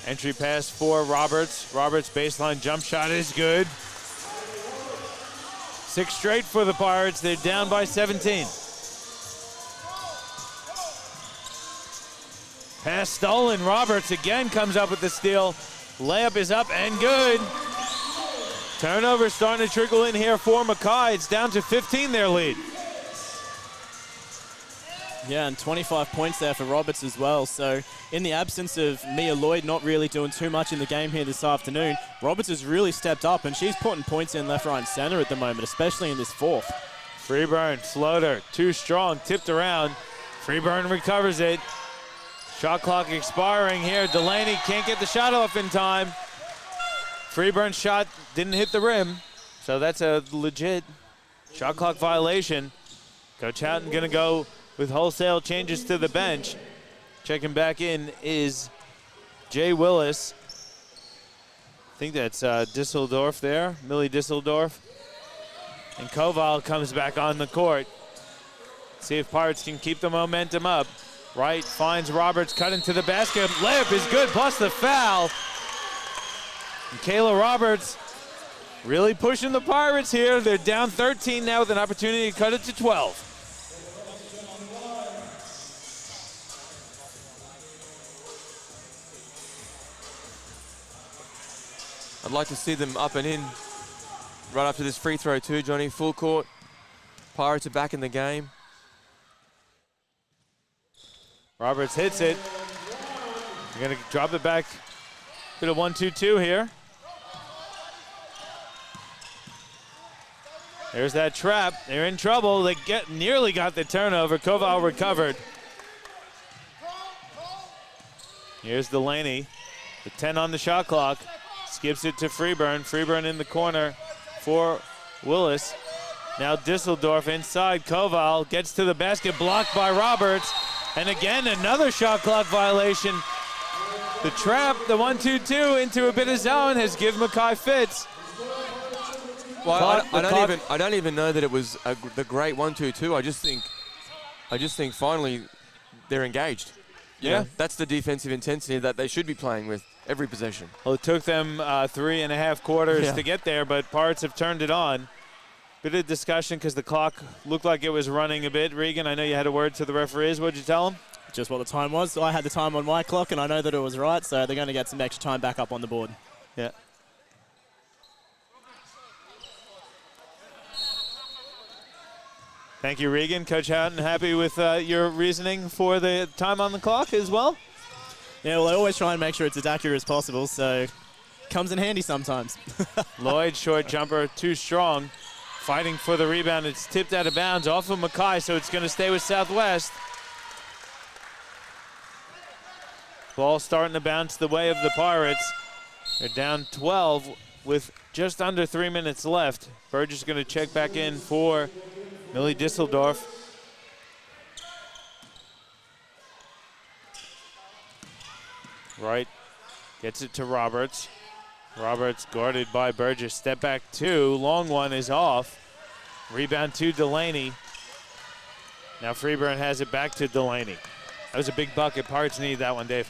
Speaker 1: Entry pass for Roberts. Roberts' baseline jump shot is good. 6 straight for the Pirates. They're down by 17. Pass stolen. Roberts again comes up with the steal. Layup is up and good. Turnover starting to trickle in here for Mackay. It's down to 15 their lead.
Speaker 2: Yeah, and 25 points there for Roberts as well. So in the absence of Mia Lloyd not really doing too much in the game here this afternoon, Roberts has really stepped up, and she's putting points in left, right, and center at the moment, especially in this fourth.
Speaker 1: Freeburn, floater, too strong, tipped around. Freeburn recovers it. Shot clock expiring here. Delaney can't get the shot off in time. Freeburn's shot didn't hit the rim. So that's a legit shot clock violation. Coach Houghton going to go with wholesale changes to the bench. Checking back in is Jay Willis. I think that's Disseldorf there, Millie Disseldorf. And Koval comes back on the court. See if Pirates can keep the momentum up. Wright finds Roberts, cut into the basket. Layup is good, plus the foul. And Kayla Roberts really pushing the Pirates here. They're down 13 now with an opportunity to cut it to 12.
Speaker 3: I'd like to see them up and in right after this free throw too, Johnny. Full court. Pirates are back in the game.
Speaker 1: Roberts hits it. They're going to drop it back. Bit of 1-2-2 here. There's that trap. They're in trouble. They nearly got the turnover. Koval recovered. Here's Delaney. The 10 on the shot clock. Skips it to Freeburn. Freeburn in the corner for Willis. Now Disseldorf inside. Koval gets to the basket, blocked by Roberts. And again, another shot clock violation. The trap, the 1-2-2 into a bit of zone has given Mackay fits.
Speaker 3: Well, I don't even know that it was the great 1-2-2. I just think finally they're engaged.
Speaker 1: Yeah.
Speaker 3: That's the defensive intensity that they should be playing with every possession.
Speaker 1: Well, it took them 3.5 quarters to get there, but Pirates have turned it on. Bit of discussion because the clock looked like it was running a bit. Regan, I know you had a word to the referees. What did you tell them?
Speaker 2: Just what the time was. I had the time on my clock, and I know that it was right, so they're going to get some extra time back up on the board.
Speaker 1: Yeah. Thank you, Regan. Coach Houghton, happy with your reasoning for the time on the clock as well?
Speaker 2: Yeah, well, I always try and make sure it's as accurate as possible, so comes in handy sometimes.
Speaker 1: Lloyd, short jumper, too strong. Fighting for the rebound. It's tipped out of bounds off of Mackay, so it's going to stay with Southwest. Ball starting to bounce the way of the Pirates. They're down 12 with just under 3 minutes left. Burgess going to check back in for Millie Disseldorf. Wright gets it to Roberts. Roberts guarded by Burgess. Step back two. Long one is off. Rebound to Delaney. Now Freeburn has it back to Delaney. That was a big bucket. Pirates need that one, Dave.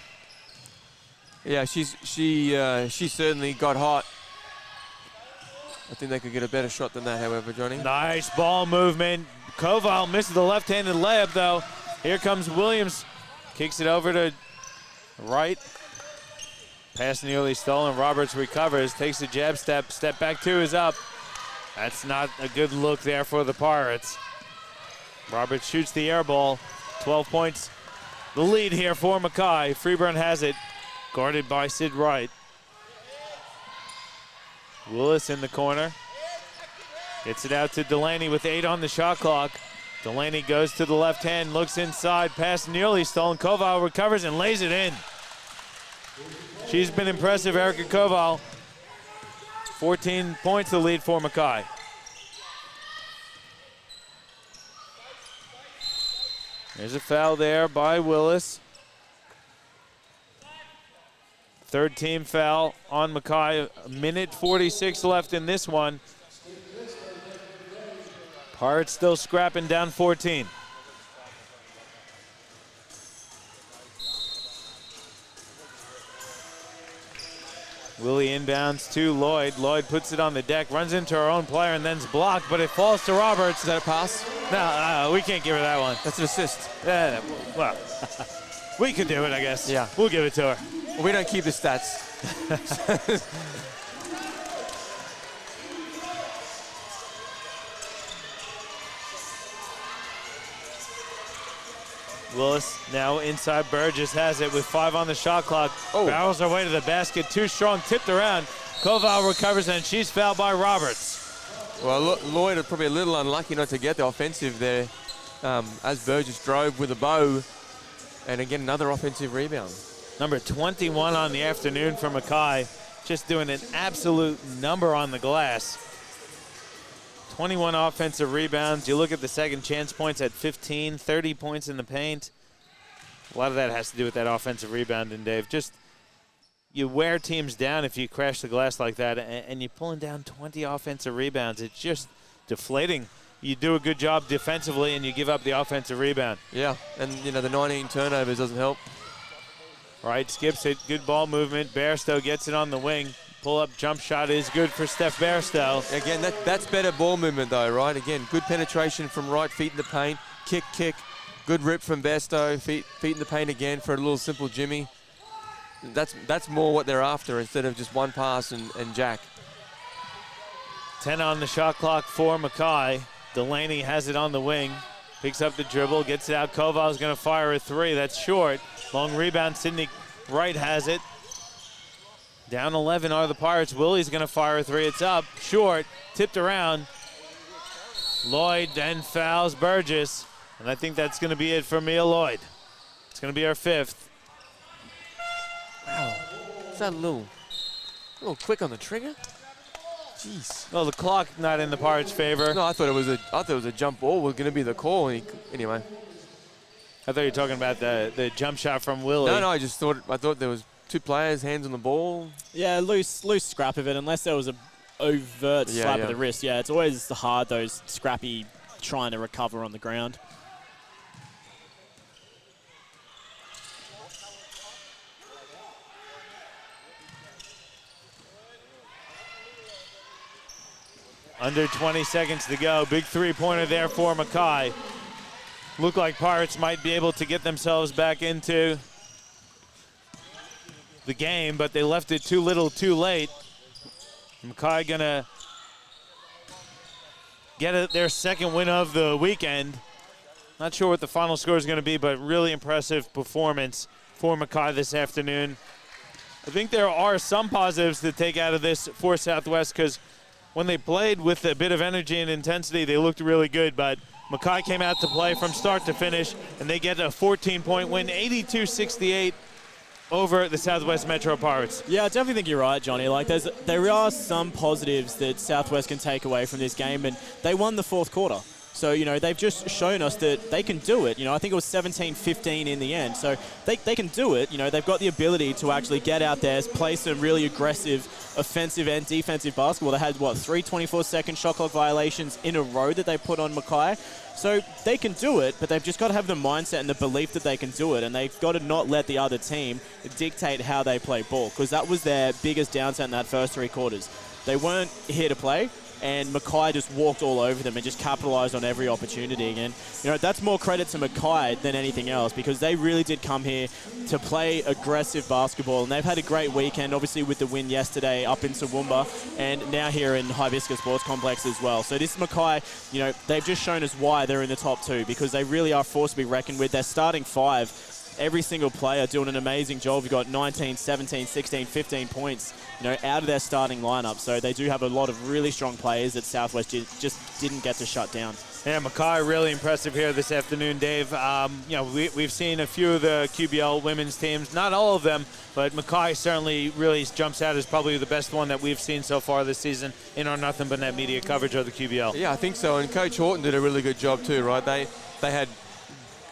Speaker 3: Yeah, she certainly got hot. I think they could get a better shot than that, however, Johnny.
Speaker 1: Nice ball movement. Koval misses the left-handed layup, though. Here comes Williams. Kicks it over to Wright. Pass nearly stolen. Roberts recovers, takes a jab step. Step back two is up. That's not a good look there for the Pirates. Roberts shoots the air ball. 12 points. The lead here for Mackay. Freeburn has it. Guarded by Sid Wright. Willis in the corner. Gets it out to Delaney with 8 on the shot clock. Delaney goes to the left hand, looks inside. Pass nearly stolen. Koval recovers and lays it in. She's been impressive, Erica Koval. 14 points the lead for Mackay. There's a foul there by Willis. Third team foul on Mackay. A minute 46 left in this one. Pirates still scrapping, down 14. Willie inbounds to Lloyd. Lloyd puts it on the deck, runs into her own player, and then's blocked, but it falls to Roberts.
Speaker 3: Is that a pass?
Speaker 1: No, we can't give her that one.
Speaker 3: That's an assist.
Speaker 1: Well, we could do it, I guess.
Speaker 3: Yeah.
Speaker 1: We'll give it to her.
Speaker 3: Well, we don't keep the stats.
Speaker 1: Willis now inside. Burgess has it with 5 on the shot clock.
Speaker 3: Oh.
Speaker 1: Barrels her way to the basket. Too strong, tipped around. Koval recovers, and she's fouled by Roberts.
Speaker 3: Well, Lloyd is probably a little unlucky not to get the offensive there as Burgess drove with a bow. And again, another offensive rebound.
Speaker 1: Number 21 on the afternoon for Mackay. Just doing an absolute number on the glass. 21 offensive rebounds. You look at the second chance points at 15, 30 points in the paint. A lot of that has to do with that offensive rebounding, Dave. Just you wear teams down if you crash the glass like that, and you're pulling down 20 offensive rebounds. It's just deflating. You do a good job defensively, and you give up the offensive rebound.
Speaker 3: Yeah, and, you know, the 19 turnovers doesn't help.
Speaker 1: All right, skips it. Good ball movement. Bairstow gets it on the wing. Pull-up jump shot is good for Steph Bairstow.
Speaker 3: Again, that's better ball movement, though, right? Again, good penetration from right, feet in the paint. Kick, kick. Good rip from Bairstow. Feet in the paint again for a little simple jimmy. That's more what they're after instead of just one pass and jack.
Speaker 1: 10 on the shot clock for Mackay. Delaney has it on the wing. Picks up the dribble, gets it out. Koval's going to fire a three. That's short. Long rebound. Sydney Wright has it. Down 11 are the Pirates. Willie's going to fire a three. It's up. Short. Tipped around. Lloyd then fouls Burgess. And I think that's going to be it for Mia Lloyd. It's going to be our fifth.
Speaker 3: Wow. Is that a little quick on the trigger? Jeez.
Speaker 1: Well, the clock not in the Pirates' favor.
Speaker 3: No, I thought it was a jump ball was going to be the call. Anyway.
Speaker 1: I thought you were talking about the jump shot from Willie.
Speaker 3: No, I thought there was two players, hands on the ball.
Speaker 2: Yeah, loose scrap of it, unless there was a overt slap of the wrist. Yeah, it's always hard, those scrappy trying to recover on the ground.
Speaker 1: Under 20 seconds to go. Big three-pointer there for Mackay. Look like Pirates might be able to get themselves back into the game, but they left it too little too late. Mackay gonna get their second win of the weekend. Not sure what the final score is gonna be, but really impressive performance for Mackay this afternoon. I think there are some positives to take out of this for Southwest, because when they played with a bit of energy and intensity, they looked really good, but Mackay came out to play from start to finish, and they get a 14-point win, 82-68 over the Southwest Metro Pirates.
Speaker 2: Yeah, I definitely think you're right, Johnny. Like, there are some positives that Southwest can take away from this game, and they won the fourth quarter. So, you know, they've just shown us that they can do it. You know, I think it was 17-15 in the end. So they can do it. You know, they've got the ability to actually get out there, play some really aggressive offensive and defensive basketball. They had, 3 24-second shot clock violations in a row that they put on Mackay. So they can do it, but they've just got to have the mindset and the belief that they can do it. And they've got to not let the other team dictate how they play ball, because that was their biggest downside in that first three quarters. They weren't here to play, and Mackay just walked all over them and just capitalized on every opportunity. And, you know, that's more credit to Mackay than anything else, because they really did come here to play aggressive basketball. And they've had a great weekend, obviously, with the win yesterday up in Toowoomba, and now here in Hibiscus Sports Complex as well. So this Mackay, you know, they've just shown us why they're in the top two, because they really are a force to be reckoned with. They're starting five. Every single player doing an amazing job. We've got 19, 17, 16, 15 points, you know, out of their starting lineup. So they do have a lot of really strong players that Southwest just didn't get to shut down.
Speaker 1: Yeah, Mackay really impressive here this afternoon, Dave. You know, we've seen a few of the QBL women's teams, not all of them, but Mackay certainly really jumps out as probably the best one that we've seen so far this season in our Nothing But Net media coverage of the QBL.
Speaker 3: Yeah, I think so. And Coach Horton did a really good job too, right? They had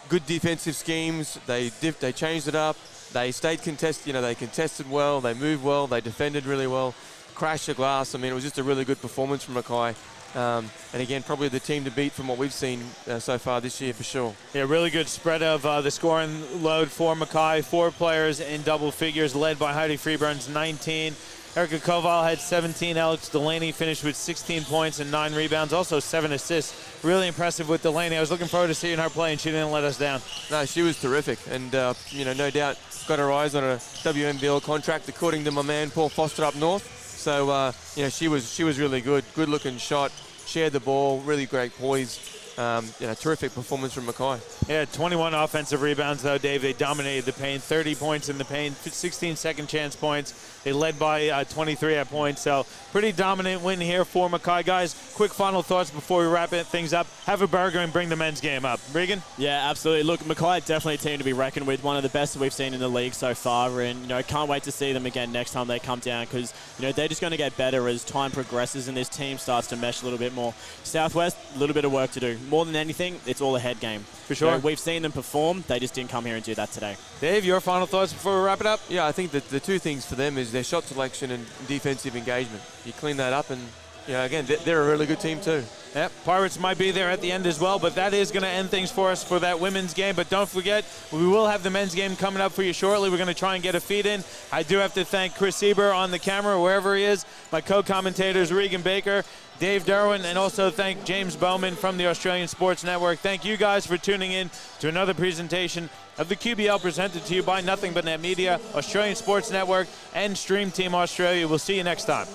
Speaker 3: good defensive schemes. They changed it up. They stayed contested. You know, they contested well. They moved well. They defended really well. Crashed the glass. I mean, it was just a really good performance from Mackay. And again, probably the team to beat from what we've seen so far this year for sure.
Speaker 1: Yeah, really good spread of the scoring load for Mackay. 4 players in double figures, led by Heidi Freeburns, 19. Erica Koval had 17. Alex Delaney finished with 16 points and 9 rebounds, also 7 assists. Really impressive with Delaney. I was looking forward to seeing her play, and she didn't let us down.
Speaker 3: No, she was terrific. And, you know, no doubt got her eyes on a WNBL contract, according to my man Paul Foster up north. So, you know, she was really good. Good-looking shot. Shared the ball. Really great poise. Terrific performance from Mackay.
Speaker 1: Yeah, 21 offensive rebounds, though, Dave. They dominated the paint, 30 points in the paint, 16 second chance points. They led by 23 at points, so pretty dominant win here for Mackay. Guys, quick final thoughts before we wrap things up. Have a burger and bring the men's game up. Regan?
Speaker 2: Yeah, absolutely. Look, Mackay definitely a team to be reckoned with, one of the best that we've seen in the league so far, and can't wait to see them again next time they come down, because they're just going to get better as time progresses and this team starts to mesh a little bit more. Southwest, a little bit of work to do. More than anything, it's all a head game.
Speaker 1: For sure.
Speaker 2: We've seen them perform. They just didn't come here and do that today.
Speaker 1: Dave, your final thoughts before we wrap it up?
Speaker 3: Yeah, I think that the two things for them is their shot selection and defensive engagement. You clean that up and, again, they're a really good team too.
Speaker 1: Yep, Pirates might be there at the end as well, but that is going to end things for us for that women's game. But don't forget, we will have the men's game coming up for you shortly. We're going to try and get a feed in. I do have to thank Chris Eber on the camera, wherever he is, my co-commentators, Regan Baker, Dave Derwin, and also thank James Bowman from the Australian Sports Network. Thank you guys for tuning in to another presentation of the QBL presented to you by Nothing But Net Media, Australian Sports Network, and Stream Team Australia. We'll see you next time.